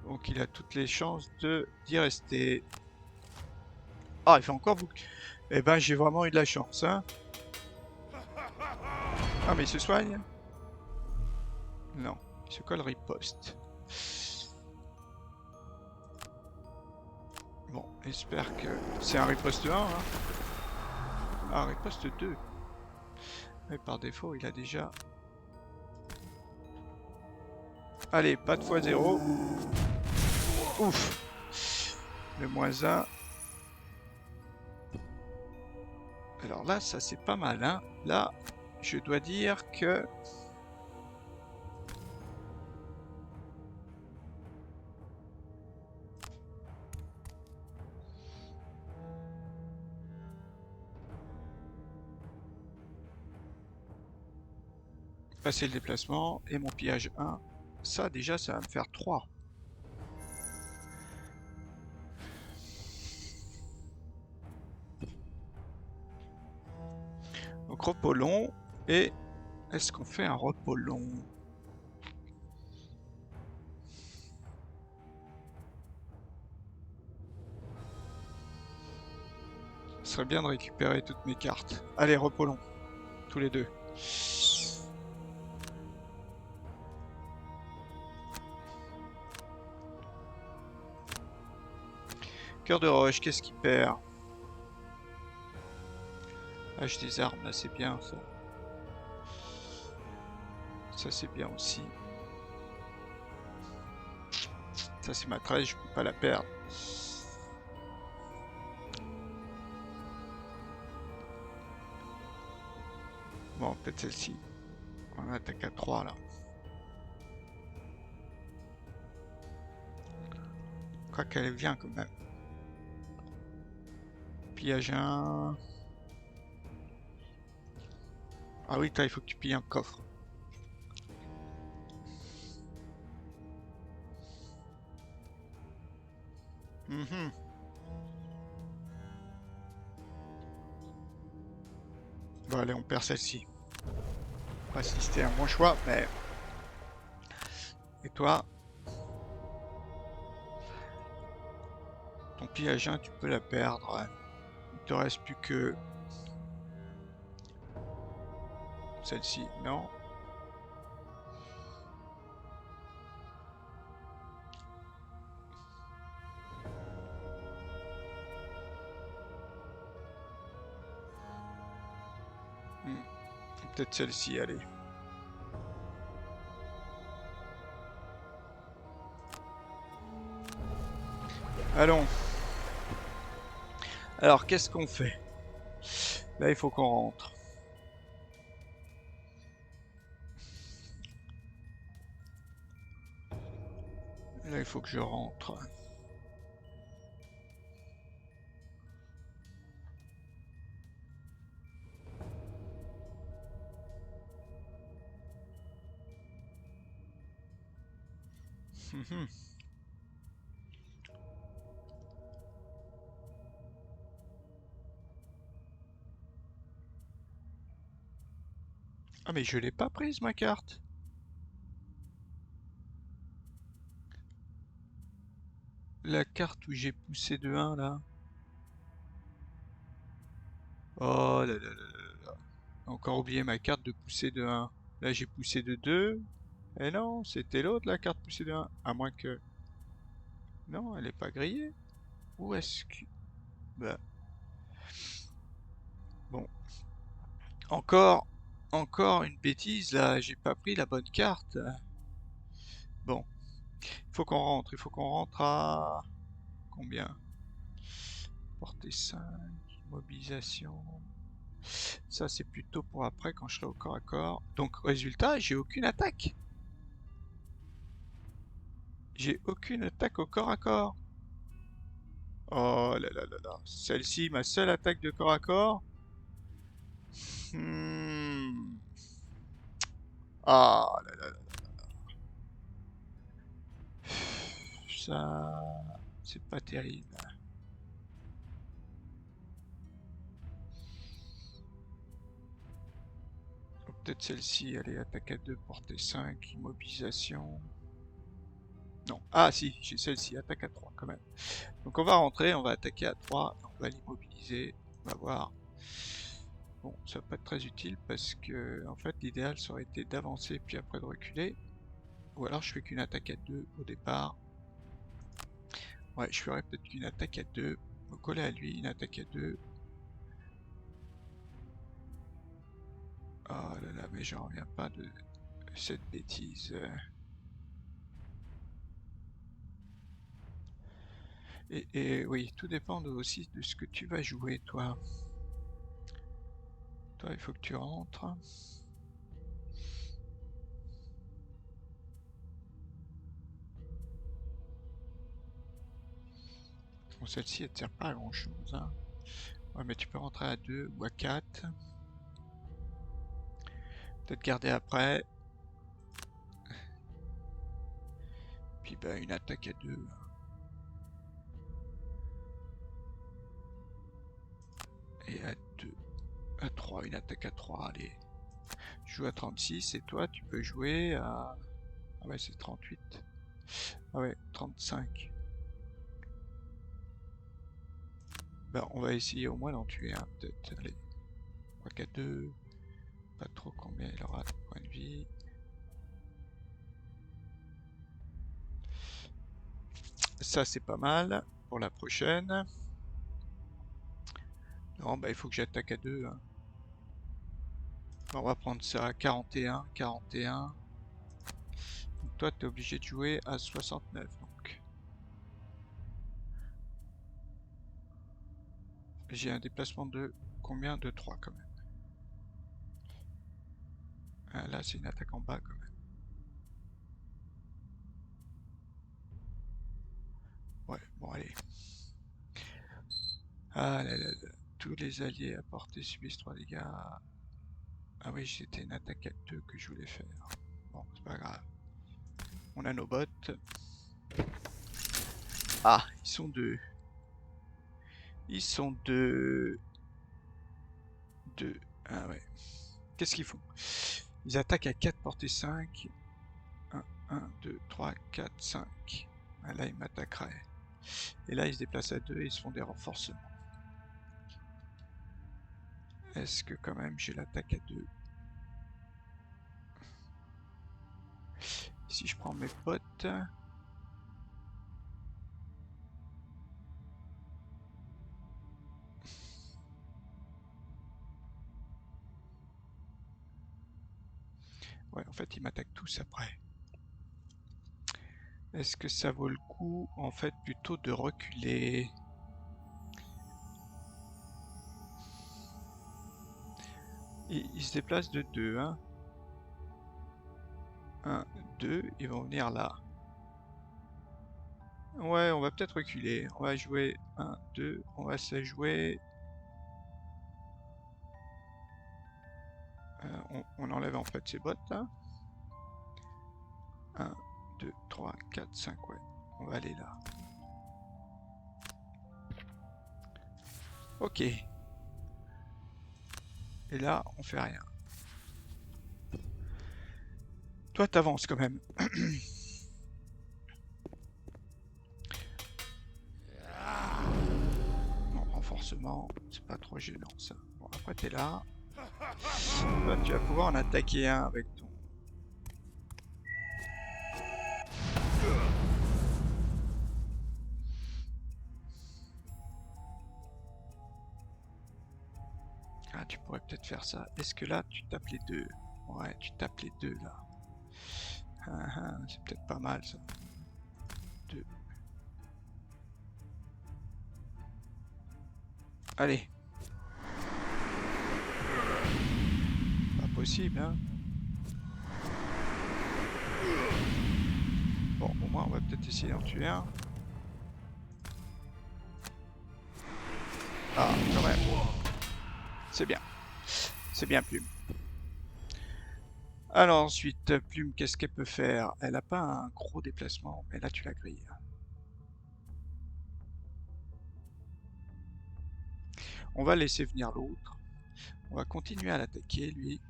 Donc il a toutes les chances de d'y rester. Ah, il fait encore beaucoup. Eh ben, j'ai vraiment eu de la chance, hein. Ah, mais il se soigne? Non, il se colle riposte. Bon, j'espère que c'est un riposte 1, hein. Ah, riposte 2. Mais par défaut, il a déjà... Allez, pas de x0. Ouf. Le -1. Alors là, ça c'est pas mal, hein. Là, je dois dire que... Passer le déplacement et mon pillage 1. Ça, déjà, ça va me faire 3. Donc repos long. Et est-ce qu'on fait un repos long? Ce serait bien de récupérer toutes mes cartes. Allez, repos long. Tous les deux. Cœur de roche, qu'est-ce qu'il perd? H des armes, là c'est bien ça. Ça c'est bien aussi. Ça c'est ma 13, je peux pas la perdre. Bon, peut-être celle-ci. On attaque à 3 là. Je crois qu'elle vient quand même. Pillage 1. Ah oui, il faut que tu pilles un coffre. Mhm. Bon allez, on perd celle-ci. Pas si c'était un bon choix, mais... Et toi, ton pillage 1, tu peux la perdre. Il te reste plus que celle-ci, non? Hmm. Peut-être celle-ci, allez. Allons. Alors, qu'est-ce qu'on fait? Là, il faut qu'on rentre. Là, il faut que je rentre. Mhm. Ah, mais je l'ai pas prise, ma carte. La carte où j'ai poussé de 1, là. Oh là là là là là. Encore oublié ma carte de pousser de 1. Là, j'ai poussé de 2. Eh non, c'était l'autre, la carte poussée de 1. À moins que... Non, elle est pas grillée. Où est-ce que... Bah, bon. Encore une bêtise, là. J'ai pas pris la bonne carte. Bon. Il faut qu'on rentre à... Combien? Portée 5, mobilisation... Ça, c'est plutôt pour après, quand je serai au corps à corps. Donc, résultat, j'ai aucune attaque. J'ai aucune attaque au corps à corps. Oh là là là là. Celle-ci, ma seule attaque de corps à corps. Hmm. Ah là là là. Ça, c'est pas terrible. Peut-être celle-ci, allez, attaque à 2, portée 5, immobilisation. Non. Ah si, j'ai celle-ci, attaque à 3 quand même. Donc on va rentrer, on va attaquer à 3, on va l'immobiliser, on va voir. Bon, ça va pas être très utile parce que en fait l'idéal ça aurait été d'avancer puis après de reculer. Ou alors je fais qu'une attaque à 2 au départ. Ouais, je ferais peut-être qu'une attaque à 2, me coller à lui, une attaque à 2. Oh là là, mais j'en reviens pas de cette bêtise. Et oui, tout dépend aussi de ce que tu vas jouer, toi. Toi, il faut que tu rentres. Bon, celle-ci, elle ne sert pas à grand-chose, hein. Ouais, mais tu peux rentrer à 2 ou à 4. Peut-être garder après. Puis bah, une attaque à 2. Et à 2. À 3, une attaque à 3, allez. Je joue à 36 et toi, tu peux jouer à... Ah ouais, c'est 38. Ah ouais, 35. Bah, on va essayer au moins d'en tuer un, peut-être. Allez. Quoi qu'à 2. Pas trop combien il aura de points de vie. Ça, c'est pas mal pour la prochaine. Non, bah il faut que j'attaque à 2, hein. On va prendre ça, 41, 41. Donc toi, t'es obligé de jouer à 69, donc. J'ai un déplacement de combien? De 3 quand même. Ah, là, c'est une attaque en bas quand même. Ouais, bon, allez. Ah là là là. Tous les alliés à portée subissent 3 dégâts. Ah oui, c'était une attaque à 2 que je voulais faire. Bon, c'est pas grave. On a nos bottes. Ah, ils sont deux. Ils sont deux. Deux. Ah ouais. Qu'est-ce qu'ils font? Ils attaquent à 4 portée 5. 1, 2, 3, 4, 5. Ah, là, ils m'attaqueraient. Et là, ils se déplacent à 2 et ils se font des renforcements. Est-ce que quand même j'ai l'attaque à 2? Si je prends mes potes... Ouais, en fait, ils m'attaquent tous après. Est-ce que ça vaut le coup, en fait, plutôt de reculer? Ils se déplacent de 2, hein. 1, 2, ils vont venir là. Ouais, on va peut-être reculer. On va jouer 1, 2, on va se jouer... on enlève en fait ces bottes là. 1, 2, 3, 4, 5, ouais. On va aller là. Ok. Et là, on fait rien. Toi, t'avances quand même. Bon, renforcement, c'est pas trop gênant ça. Bon, après t'es là. Toi, tu vas pouvoir en attaquer un avec ton... Ah, tu pourrais peut-être faire ça. Est-ce que là, tu tapes les deux? Ouais, tu tapes les deux là. C'est peut-être pas mal ça. Deux. Allez. Pas possible, hein. Bon, au moins, on va peut-être essayer d'en tuer un. Ah, quand même. C'est bien. C'est bien, Plume. Alors ensuite, Plume, qu'est-ce qu'elle peut faire? Elle n'a pas un gros déplacement, mais là tu la grilles. On va laisser venir l'autre. On va continuer à l'attaquer, lui.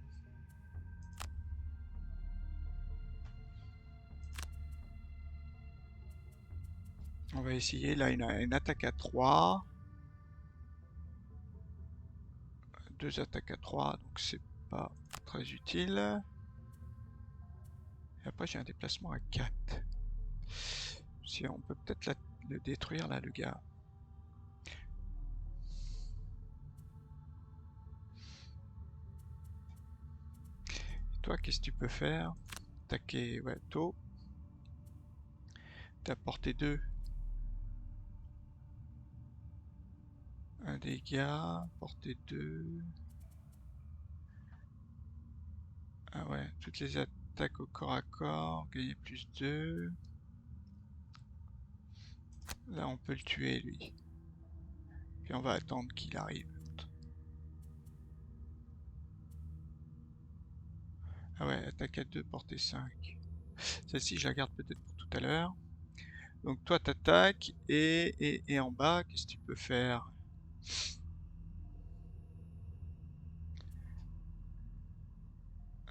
On va essayer, là, une attaque à 3. Deux attaques à 3, donc c'est pas très utile. Et après, j'ai un déplacement à 4. Si on peut peut-être le détruire, là, le gars. Et toi, qu'est-ce que tu peux faire? Attaquer, ouais, tôt. T'as porté 2. Un dégât, portée 2. Ah ouais, toutes les attaques au corps à corps, gagner plus 2. Là, on peut le tuer, lui. Puis on va attendre qu'il arrive. Ah ouais, attaque à 2, portée 5. Celle-ci, je la garde peut-être pour tout à l'heure. Donc toi, t'attaques, et en bas, qu'est-ce que tu peux faire?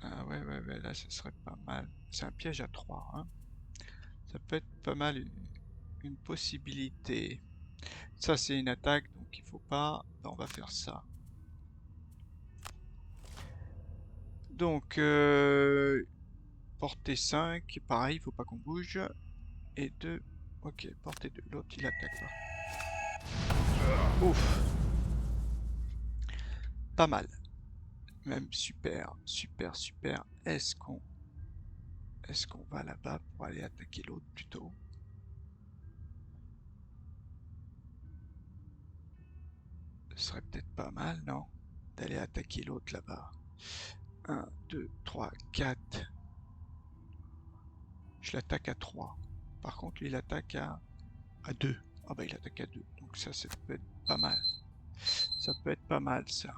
Ah ouais, ouais, ouais, là, ça serait pas mal. C'est un piège à 3, hein. Ça peut être pas mal une possibilité. Ça, c'est une attaque, donc il faut pas... Ben, on va faire ça. Donc, portée 5, pareil, il faut pas qu'on bouge. Et 2, ok, portée 2. L'autre, il attaque pas. Ouf, pas mal. Même super, super, super. Est-ce qu'on va là-bas pour aller attaquer l'autre plutôt? Ce serait peut-être pas mal, non? D'aller attaquer l'autre là-bas. 1, 2, 3, 4. Je l'attaque à 3. Par contre, lui, il attaque à 2. Ah bah, il attaque à 2. Donc ça peut être pas mal. Ça peut être pas mal, ça.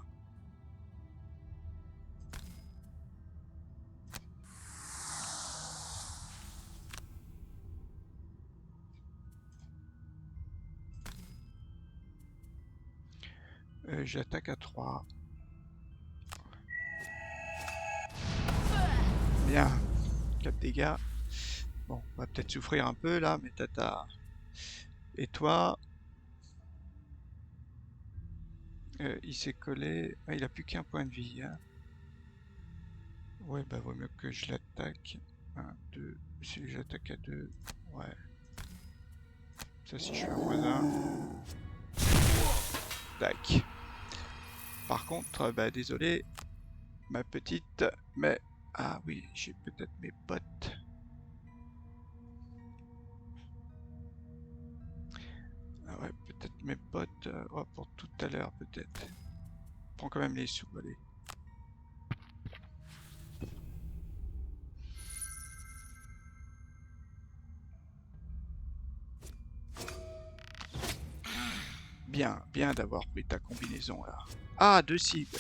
J'attaque à 3. Bien. 4 dégâts. Bon, on va peut-être souffrir un peu là, mais tata. Et toi, il s'est collé. Ah, il a plus qu'un point de vie. Hein. Ouais, bah vaut mieux que je l'attaque. 1, 2. Si j'attaque à 2. Ouais. Ça, si je fais un moins 1. Tac. Par contre, bah désolé, ma petite, mais... Ah oui, j'ai peut-être mes potes. Ah ouais, peut-être mes potes, ouais, pour tout à l'heure, peut-être. Prends quand même les sous, allez. Bien, bien d'avoir pris ta combinaison, là. Ah, 2 cibles.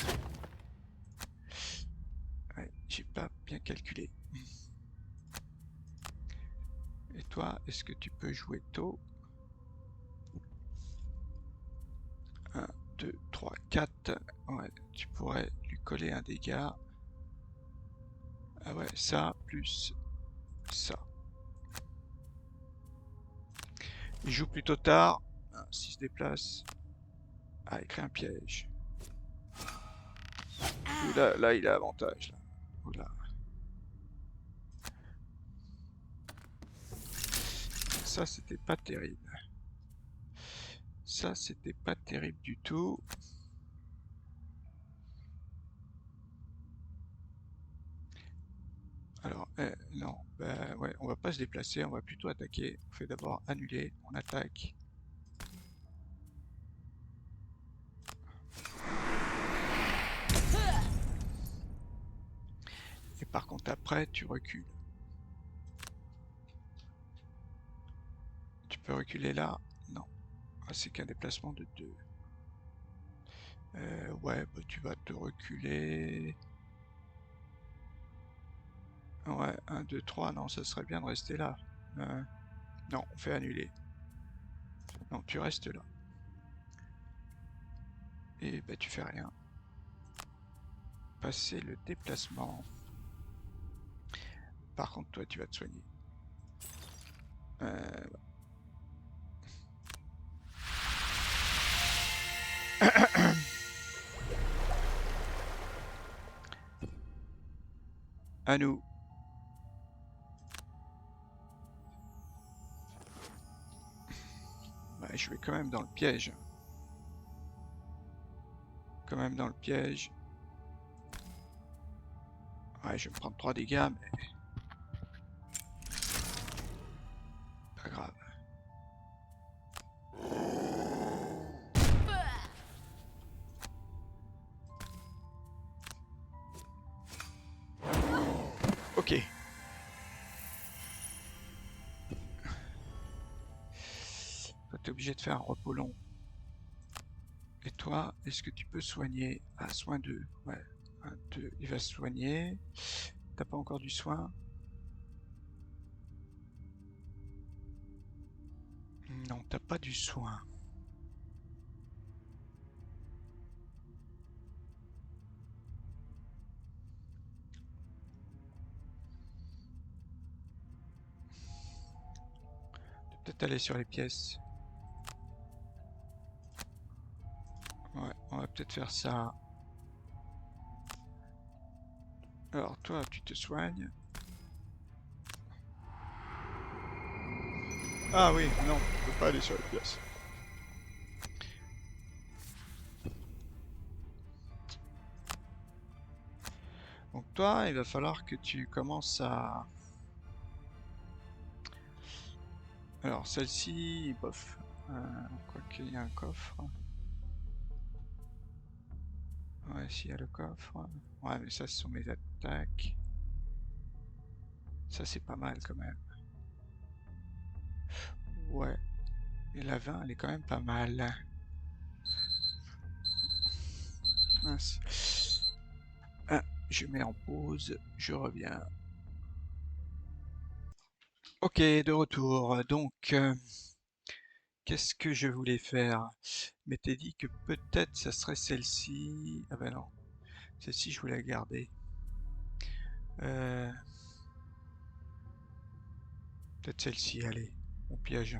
Ouais, j'ai pas bien calculé. Et toi, est-ce que tu peux jouer tôt? 1, 2, 3, 4. Ouais, tu pourrais lui coller un dégât. Ah ouais, ça, plus ça. Il joue plutôt tard. S'il se déplace. Ah, il crée un piège. Là, il a avantage. Là. Oula. Ça, c'était pas terrible. Ça, c'était pas terrible du tout. Alors, non, bah ouais, on va pas se déplacer, on va plutôt attaquer. On fait d'abord annuler, on attaque. Et par contre, après, tu recules. Tu peux reculer là? Non. Ah, c'est qu'un déplacement de 2. Ouais, bah tu vas te reculer. Ouais, 1, 2, 3, non, ça serait bien de rester là. Non, on fait annuler. Non, tu restes là. Et bah tu fais rien. Passer le déplacement. Par contre, toi, tu vas te soigner. Euh... à nous. Bah, je vais quand même dans le piège. Quand même dans le piège. Ouais, je vais me prendre 3 dégâts, mais... pas grave. Ok. Toi, t'es obligé de faire un repos long. Et toi, est-ce que tu peux soigner? Ah, soin 2. Ouais. 1, 2. Il va se soigner. T'as pas encore du soin? Non, t'as pas du soin. Peut-être aller sur les pièces. Ouais, on va peut-être faire ça. Alors toi, tu te soignes. Ah oui, non, on peut pas aller sur les pièces. Donc toi, il va falloir que tu commences à... Alors celle-ci, bof. Quoi qu'il y ait un coffre. Ouais, Ouais, s'il y a le coffre. Ouais, mais ça, ce sont mes attaques. Ça, c'est pas mal quand même. Ouais. Et la 20, elle est quand même pas mal. Mince. Ah, je mets en pause. Je reviens. Ok, de retour. Donc, qu'est-ce que je voulais faire? Je m'étais dit que peut-être ça serait celle-ci. Ah ben non. Celle-ci, je voulais la garder. Euh, Peut-être celle-ci, allez. On piège.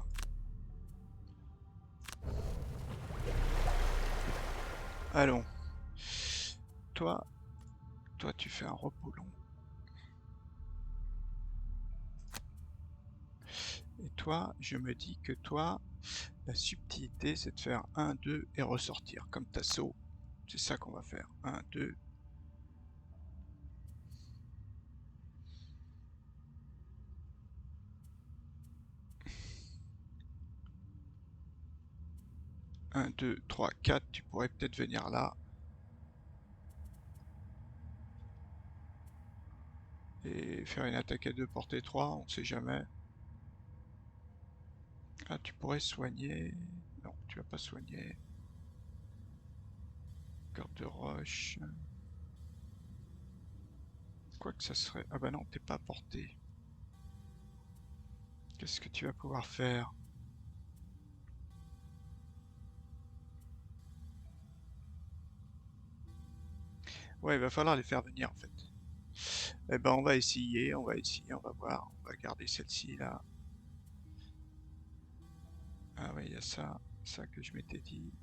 Allons. Toi, toi, tu fais un repos long. Et toi, je me dis que toi, la subtilité, c'est de faire 1, 2 et ressortir. Comme ta saut. C'est ça qu'on va faire. 1, 2. 1, 2, 3, 4. Tu pourrais peut-être venir là. Et faire une attaque à 2 portée 3. On sait jamais. Ah, tu pourrais soigner. Non, tu vas pas soigner. Garde de roche. Quoi que ça serait. Ah bah non, t'es pas porté. Qu'est-ce que tu vas pouvoir faire? Ouais, il va falloir les faire venir en fait. Eh ben, on va essayer, on va voir. On va garder celle-ci là. Ah ouais, il y a ça, ça que je m'étais dit.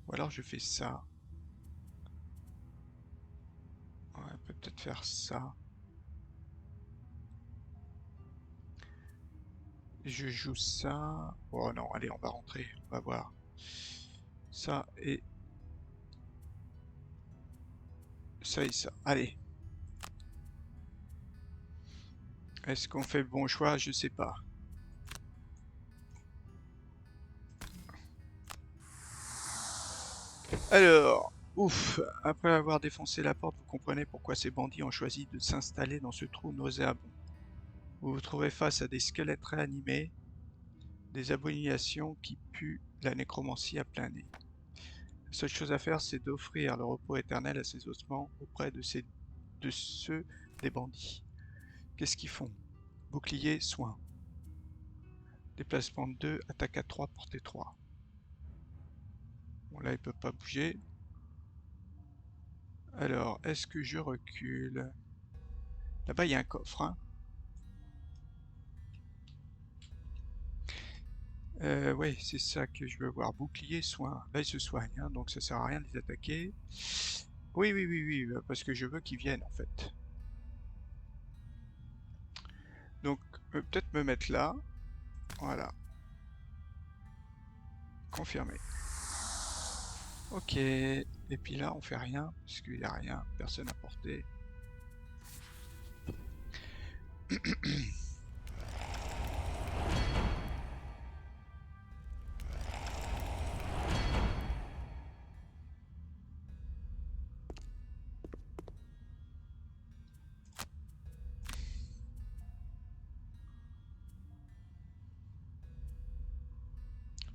Ou alors je fais ça. Ouais, on peut peut-être faire ça. Je joue ça. Oh non, allez, on va rentrer, on va voir. Ça et ça et ça. Allez. Est-ce qu'on fait le bon choix? Je sais pas. Alors, ouf, après avoir défoncé la porte, vous comprenez pourquoi ces bandits ont choisi de s'installer dans ce trou nauséabond. Vous vous trouvez face à des squelettes réanimés, des abominations qui puent la nécromancie à plein nez. La seule chose à faire, c'est d'offrir le repos éternel à ces ossements auprès de ceux des bandits. Qu'est-ce qu'ils font? Bouclier, soin. Déplacement de 2, attaque à 3, portée 3. Bon là, ils peuvent pas bouger. Alors, est-ce que je recule? Là-bas, il y a un coffre, hein. Ouais, c'est ça que je veux voir. Bouclier, soin. Là, ils se soignent, hein, donc ça sert à rien de les attaquer. Oui, oui, oui, oui, parce que je veux qu'ils viennent, en fait. Donc, peut-être me mettre là. Voilà. Confirmé. Ok. Et puis là, on fait rien, parce qu'il n'y a rien. Personne à porter.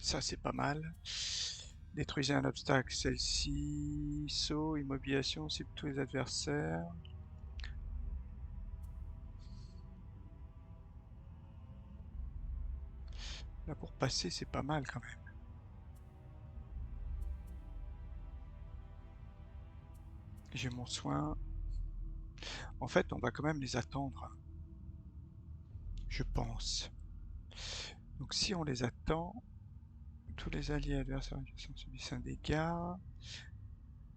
Ça, c'est pas mal. Détruisez un obstacle. Celle-ci. Saut, immobilisation, cible tous les adversaires. Là, pour passer, c'est pas mal quand même. J'ai mon soin. En fait, on va quand même les attendre. Je pense. Donc si on les attend, tous les alliés adversaires adjacents subissent un dégât.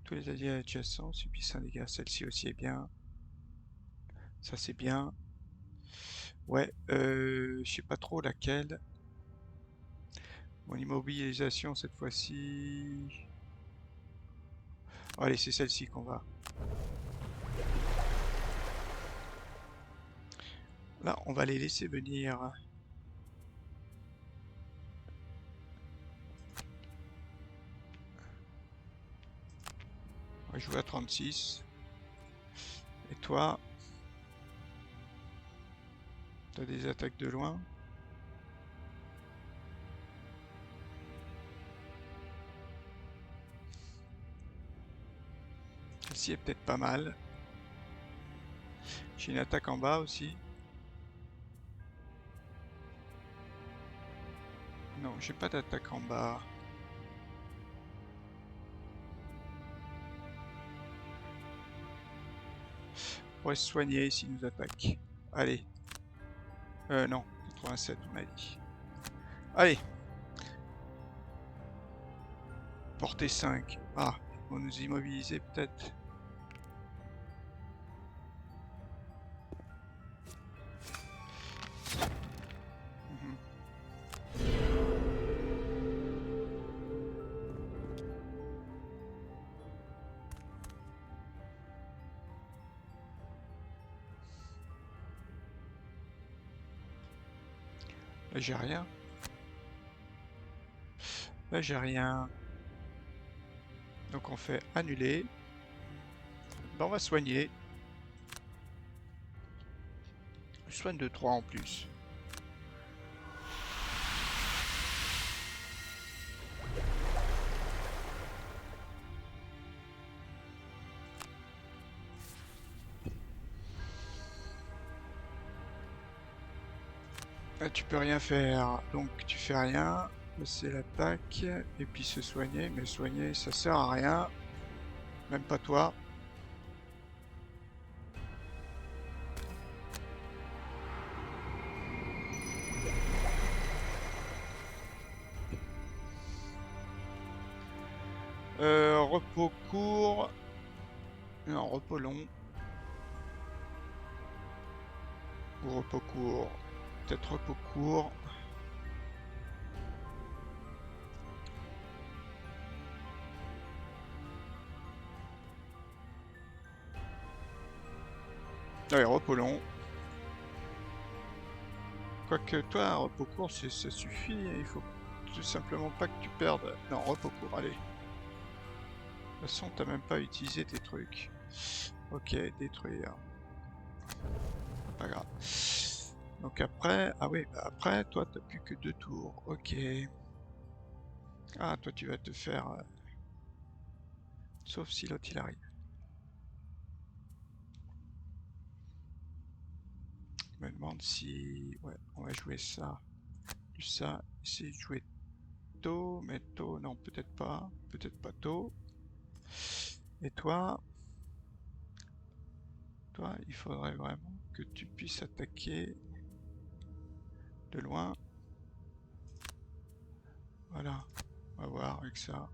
Tous les alliés adjacents subissent un dégât. Celle-ci aussi est bien. Ça c'est bien. Ouais, je sais pas trop laquelle. Mon immobilisation cette fois-ci. Oh, allez, c'est celle-ci qu'on va. Là, on va les laisser venir. jouer à 36. Et toi, t'as des attaques de loin. Celle-ci est peut-être pas mal. J'ai une attaque en bas aussi. Non, j'ai pas d'attaque en bas. On pourrait se soigner s'il nous attaque. Allez. Non, 87 on a dit. Allez. Portée 5. Ah, ils vont nous immobiliser peut-être. Mhm. Là j'ai rien. Là j'ai rien. Donc on fait annuler. Ben, on va soigner. Je soigne de 3 en plus. Là, tu peux rien faire. Donc tu fais rien. C'est l'attaque. Et puis se soigner. Mais soigner ça sert à rien. Même pas toi. Repos court. Non, repos long. Ou repos court. Peut-être repos court. Allez, repos long. Quoique toi, un repos court, ça suffit. Il faut tout simplement pas que tu perdes. Non, repos court, allez. De toute façon, t'as même pas utilisé tes trucs. Ok, détruire. Pas grave. Donc après, ah oui, bah après, toi, t'as plus que 2 tours. Ok. Ah, toi, tu vas te faire... Sauf si l'autre, il arrive. Je me demande si... Ouais, on va jouer ça. Plus ça. Essayer de jouer tôt, mais tôt, non, peut-être pas. Peut-être pas tôt. Et toi, il faudrait vraiment que tu puisses attaquer de loin. Voilà, on va voir avec ça.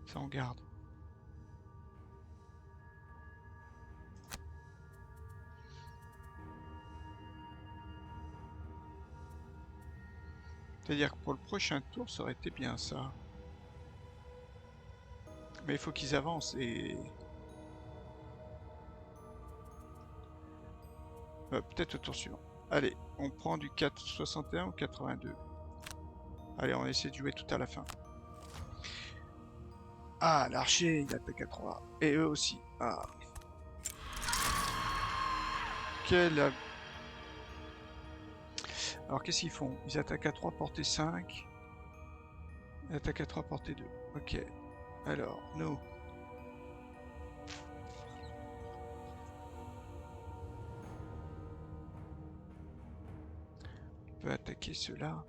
Ça on garde. C'est-à-dire que pour le prochain tour, ça aurait été bien ça. Mais il faut qu'ils avancent et... peut-être au tour suivant. Allez, on prend du 4,61 ou 82. Allez, on essaie de jouer tout à la fin. Ah, l'archer, il attaque à 3. Et eux aussi. Ah. Quel... Alors, qu'est-ce qu'ils font? Ils attaquent à 3, portée 5. Ils attaquent à 3, portée 2. Ok. Alors, nous... On peut attaquer ceux-là.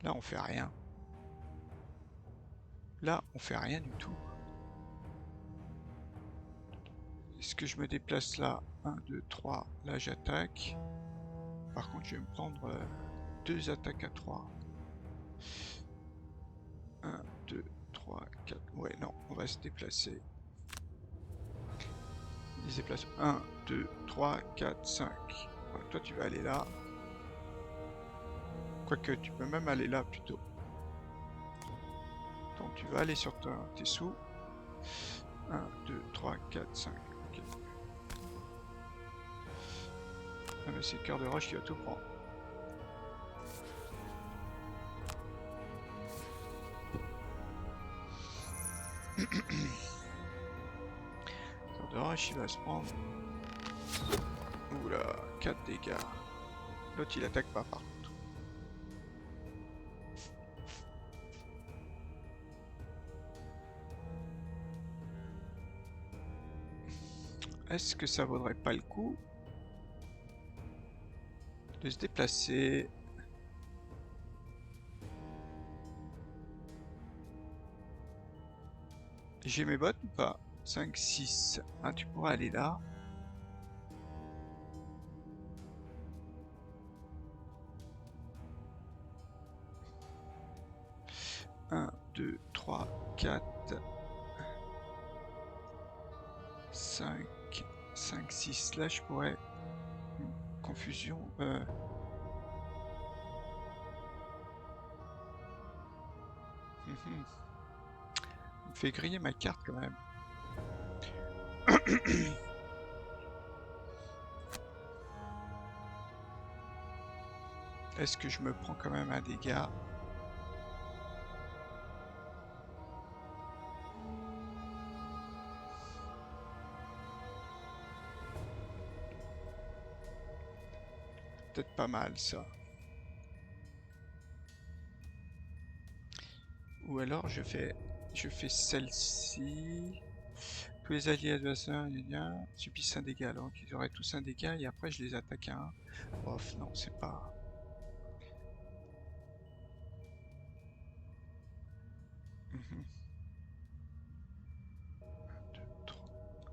Là, on fait rien. Là, on fait rien du tout. Est-ce que je me déplace là? 1, 2, 3. Là, j'attaque. Par contre, je vais me prendre 2 attaques à 3. 1, 2, 3, 4. Ouais, non, on va se déplacer. Il se déplace 1, 2, 3, 4, 5. Ouais, toi, tu vas aller là. Quoique, tu peux même aller là plutôt. Donc, tu vas aller sur tes sous. 1, 2, 3, 4, 5. Ok. Ah mais c'est cœur de roche qui va tout prendre. Cœur de roche il va se prendre. Oula, 4 dégâts. L'autre il attaque pas par contre. Est-ce que ça vaudrait pas le coup de se déplacer? J'ai mes bottes ou pas? 5, 6. Ah, tu pourras aller là. Un, 2, 3, 4, 5, 5, 6. Là, je pourrais... Confusion. Il me fait griller ma carte quand même. Est-ce que je me prends quand même un dégât? Peut-être pas mal ça. Ou alors je fais celle-ci. Tous les alliés adversaires subissent un dégât. Alors qu'ils auraient tous un dégât et après je les attaque à un. Bof, non, c'est pas...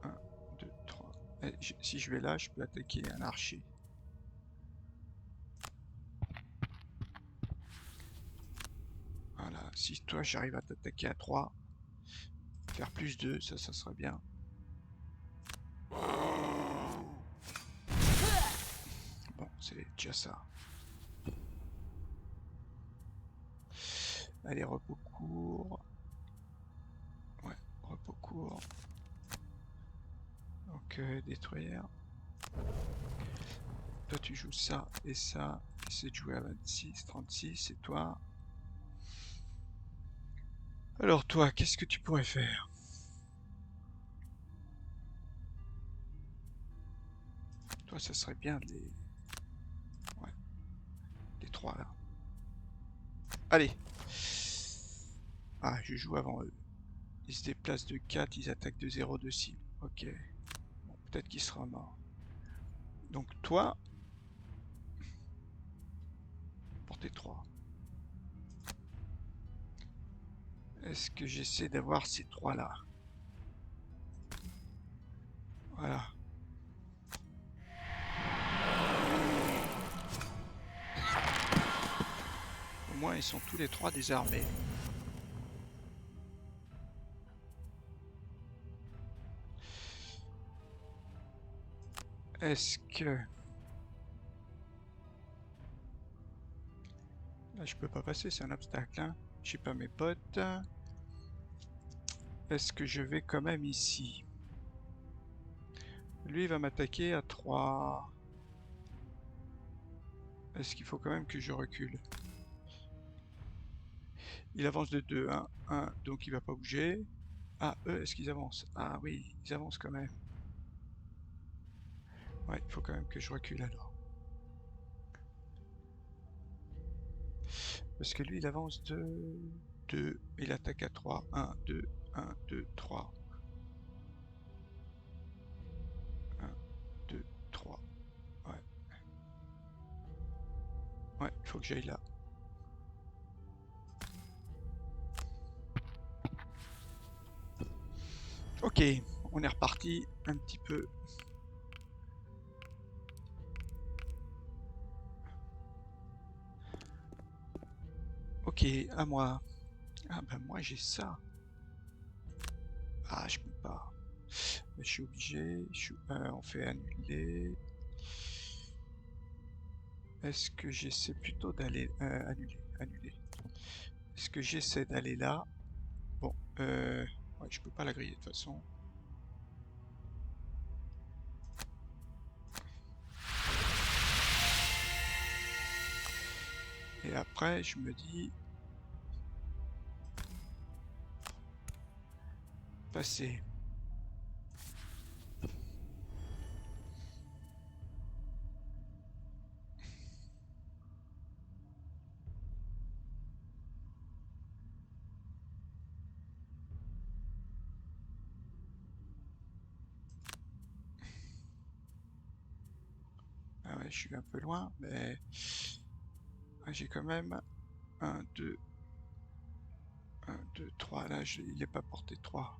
1, 2, 3. Si je vais là, je peux attaquer un archer. Voilà, si toi j'arrive à t'attaquer à 3, faire plus 2, ça serait bien. Bon, c'est déjà ça. Allez, repos court. Ouais, repos court. Donc, détruire. Toi, tu joues ça et ça. Essaie de jouer à 26, 36, et toi. Alors, toi, qu'est-ce que tu pourrais faire? Toi, ça serait bien de les... Ouais, les 3 là. Allez! Ah, je joue avant eux. Ils se déplacent de 4, ils attaquent de 0, de cible. Ok. Bon, peut-être qu'il sera mort. Donc toi, pour tes 3. Est-ce que j'essaie d'avoir ces 3 là? Voilà. Au moins ils sont tous les 3 désarmés. Est-ce que... Là je peux pas passer, c'est un obstacle. Hein. J'ai pas mes potes. Est-ce que je vais quand même ici? Lui il va m'attaquer à 3. Est-ce qu'il faut quand même que je recule? Il avance de 2, 1, 1, donc il va pas bouger. Ah, eux, est-ce qu'ils avancent? Ah oui, ils avancent quand même. Ouais, il faut quand même que je recule alors. Parce que lui, il avance de 2, il attaque à 3. 1, 2, 1, 2, 3. 1, 2, 3. Ouais. Ouais, il faut que j'aille là. Ok, on est reparti un petit peu. Ok, à moi. Ah ben moi j'ai ça. Ah, je peux pas. Mais je suis obligé. On fait annuler. Est-ce que j'essaie plutôt d'aller... annuler. Est-ce que j'essaie d'aller là? Bon, ouais, je peux pas la griller de toute façon. Et après, je me dis... Passer. Ah ouais, je suis un peu loin, mais j'ai quand même 1, 2, 1, 2, 3. Là, il n'est pas porté 3.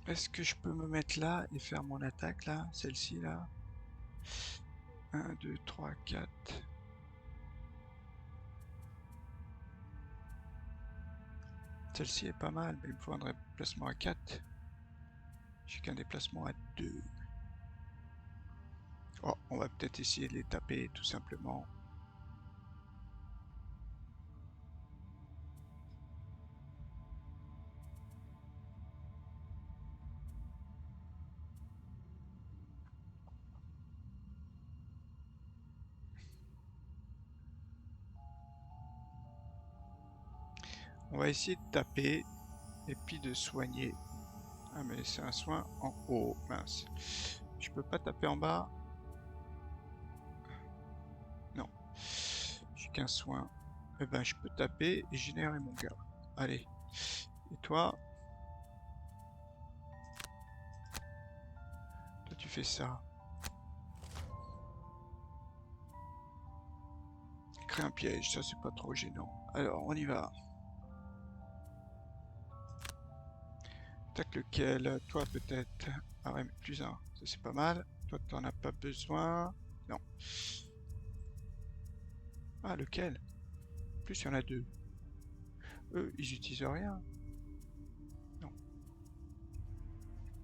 Est-ce que je peux me mettre là et faire mon attaque là, celle-ci là? 1, 2, 3, 4. Celle-ci est pas mal, mais il me faut un déplacement à 4. J'ai qu'un déplacement à 2. Oh, on va peut-être essayer de les taper tout simplement. On va essayer de taper et puis de soigner. Ah mais c'est un soin en haut, mince. Je peux pas taper en bas? Non. J'ai qu'un soin. Eh ben je peux taper et générer mon gars. Allez. Et toi tu fais ça. Créer un piège, ça c'est pas trop gênant. Alors on y va. Tac lequel? Toi peut-être. Ah ouais, mais plus un. Ça c'est pas mal. Toi t'en as pas besoin. Non. Ah lequel? Plus il y en a deux. Eux, ils utilisent rien. Non.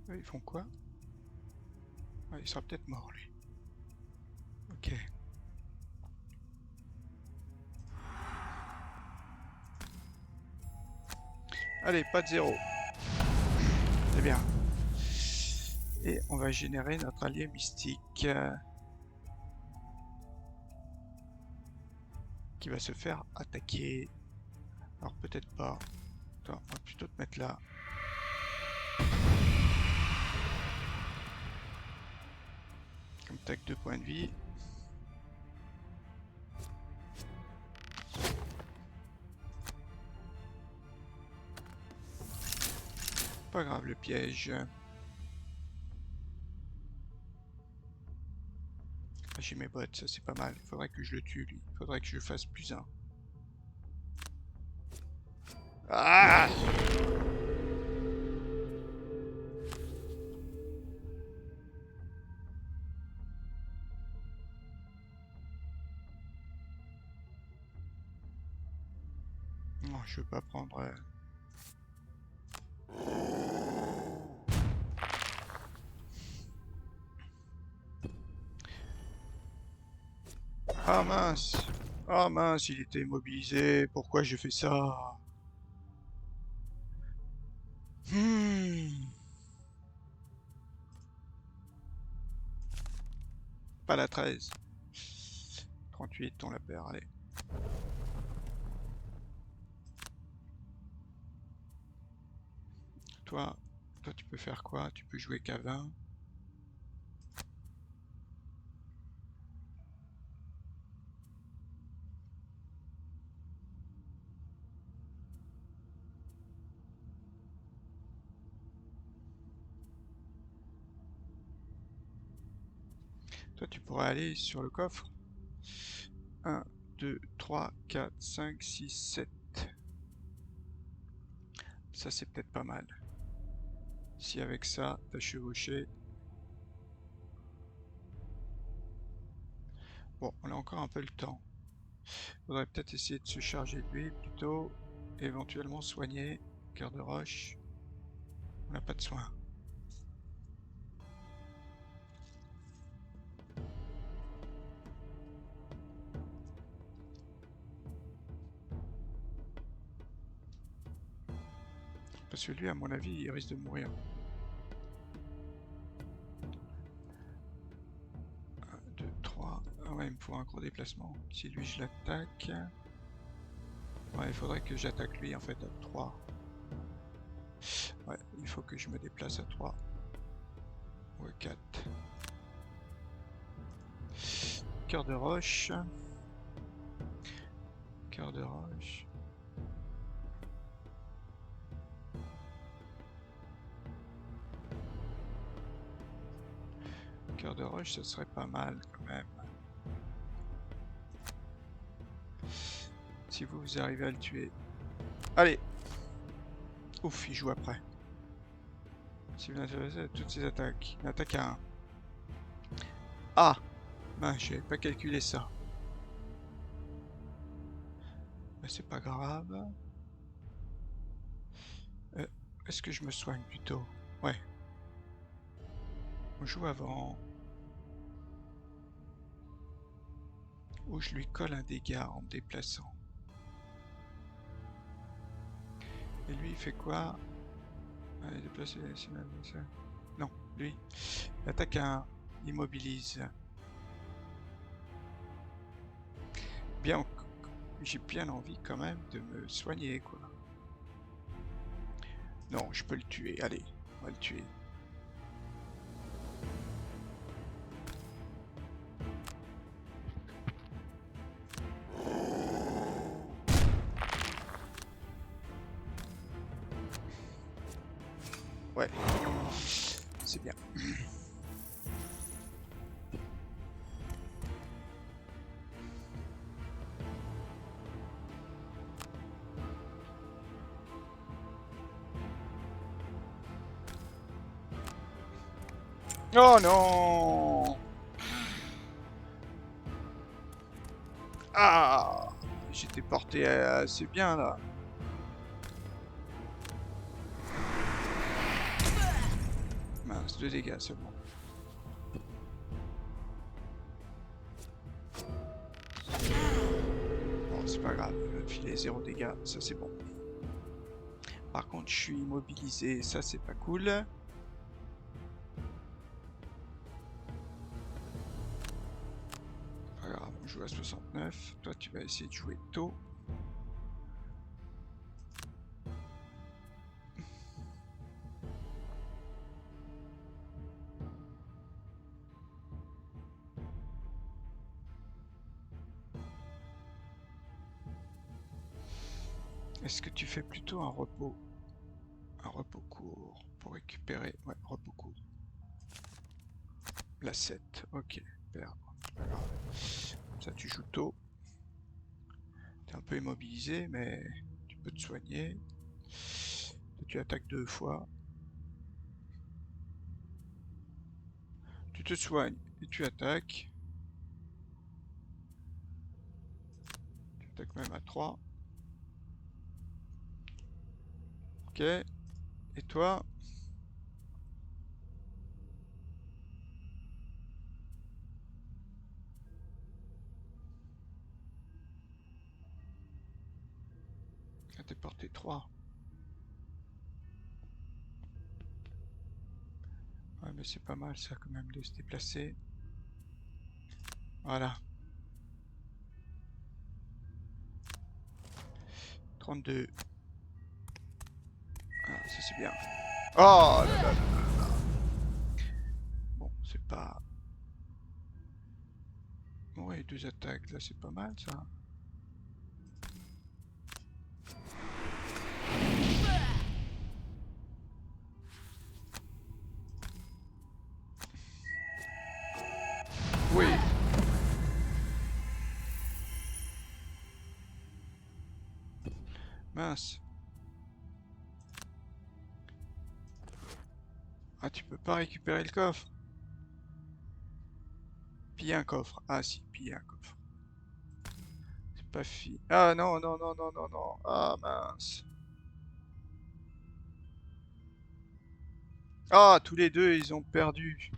Eux, ils font quoi? Ah, il sera peut-être mort lui. Ok. Allez, pas de zéro. C'est bien. Et on va générer notre allié mystique. Qui va se faire attaquer. Alors peut-être pas. Attends, on va plutôt te mettre là. Comme tac 2 points de vie. Pas grave le piège. Ah, j'ai mes bottes, ça c'est pas mal. Il faudrait que je le tue lui. Il faudrait que je fasse plus un. Ah! Non, je veux pas prendre... Ah mince! Ah mince, il était immobilisé. Pourquoi j'ai fait ça? Pas la 13. 38, on la perd, allez. Toi, tu peux faire quoi? Tu peux jouer qu'à 20. Toi, tu pourrais aller sur le coffre. 1, 2, 3, 4, 5, 6, 7. Ça, c'est peut-être pas mal. Si avec ça, t'as chevauché. Bon, on a encore un peu le temps. Faudrait peut-être essayer de se charger de lui plutôt. Éventuellement soigner. Cœur de roche. On n'a pas de soin. Parce que lui, à mon avis, il risque de mourir. pour un gros déplacement. Si lui je l'attaque... Ouais, il faudrait que j'attaque lui en fait à 3. Ouais, il faut que je me déplace à 3. Ou à 4. Cœur de roche. Cœur de roche. Cœur de roche, ce serait pas mal quand même. Si vous arrivez à le tuer. Allez! Ouf, il joue après. Si vous intéressez à toutes ces attaques. Une attaque à 1. Ah! Ben, j'avais pas calculé ça. Mais c'est pas grave. Est-ce que je me soigne plutôt? Ouais. On joue avant. Ou je lui colle un dégât en me déplaçant. Et lui, il fait quoi? Allez, déplacer la... Non, lui. L'attaque à 1. Immobilise. Bien, j'ai bien envie quand même de me soigner, quoi. Non, je peux le tuer. Allez, on va le tuer. Ouais, c'est bien. Oh non! Ah! J'étais porté assez bien là. Mince, 2 dégâts seulement. Bon, c'est pas grave, il va me filer 0 dégâts, ça c'est bon. Par contre, je suis immobilisé, ça c'est pas cool. Pas grave, on joue à 69. Toi, tu vas essayer de jouer tôt. Est-ce que tu fais plutôt un repos? Un repos court pour récupérer. Ouais, repos court. La 7, ok, perdre, c'est pas grave. Ça, tu joues tôt. T'es un peu immobilisé, mais tu peux te soigner. Tu attaques 2 fois. Tu te soignes et tu attaques. Tu attaques même à 3. Ok. Et toi? Ah, t'es porté 3. Ouais, mais c'est pas mal ça quand même de se déplacer. Voilà. 32. Ah, ça c'est bien. Oh là là là là là. Bon, c'est pas... Ouais, 2 attaques, là c'est pas mal ça. Oui. Mince. Ah, tu peux pas récupérer le coffre. Piller un coffre. Ah si, piller un coffre. C'est pas fini. Ah non, non, non, non, non, non. Ah mince. Ah, tous les deux, ils ont perdu.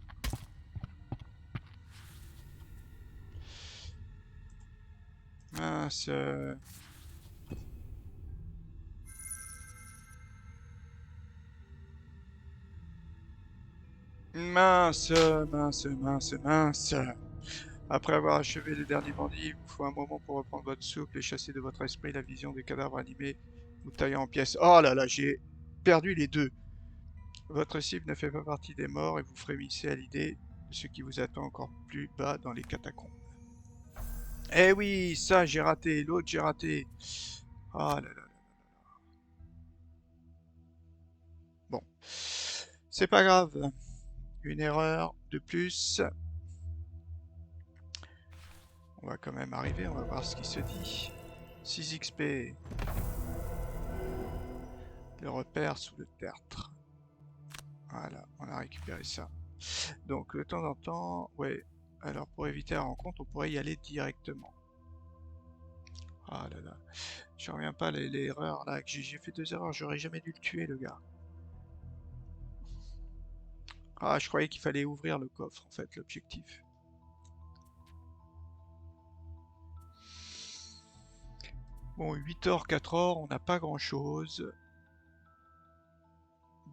Mince. Mince, mince, mince, mince. Après avoir achevé le dernier bandit, il vous faut un moment pour reprendre votre souffle et chasser de votre esprit la vision des cadavres animés ou taillant en pièces. Oh là là, j'ai perdu les deux. Votre cible ne fait pas partie des morts et vous frémissez à l'idée de ce qui vous attend encore plus bas dans les catacombes. Eh oui, ça j'ai raté, l'autre j'ai raté. Ah là là. Bon, c'est pas grave. Une erreur de plus. On va quand même arriver, on va voir ce qui se dit. 6 XP. Le repère sous le tertre. Voilà, on a récupéré ça. Donc, de temps en temps, ouais. Alors, pour éviter la rencontre, on pourrait y aller directement. Ah là là. Je reviens pas à l'erreur là. J'ai fait 2 erreurs, j'aurais jamais dû le tuer, le gars. Ah, je croyais qu'il fallait ouvrir le coffre, en fait, l'objectif. Bon, 8 heures, 4 heures, on n'a pas grand chose.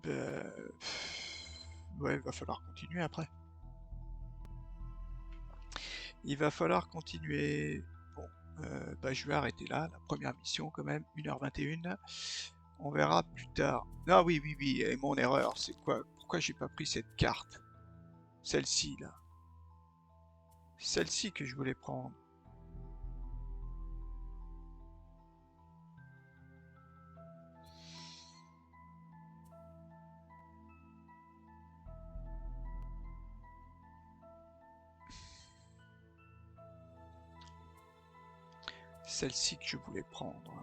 Ben... Ouais, il va falloir continuer après. Il va falloir continuer. Bon, bah, je vais arrêter là, la première mission quand même, 1h21. On verra plus tard. Ah oui, oui, oui, et mon erreur, c'est quoi? Pourquoi j'ai pas pris cette carte? Celle-ci, là. Celle-ci que je voulais prendre. Celle-ci que je voulais prendre.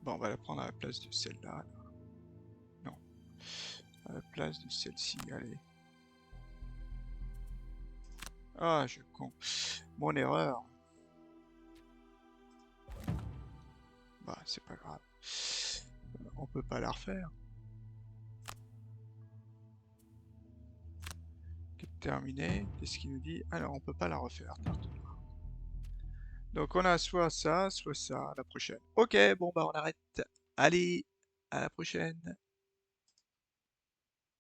Bon, on va la prendre à la place de celle-là. Non. À la place de celle-ci, allez. Ah, je con. Mon erreur. Bah, c'est pas grave. On peut pas la refaire. Terminé. Qu'est-ce qu'il nous dit? Alors, on peut pas la refaire. Donc, on a soit ça, soit ça. À la prochaine. Ok, bon, bah, on arrête. Allez, à la prochaine.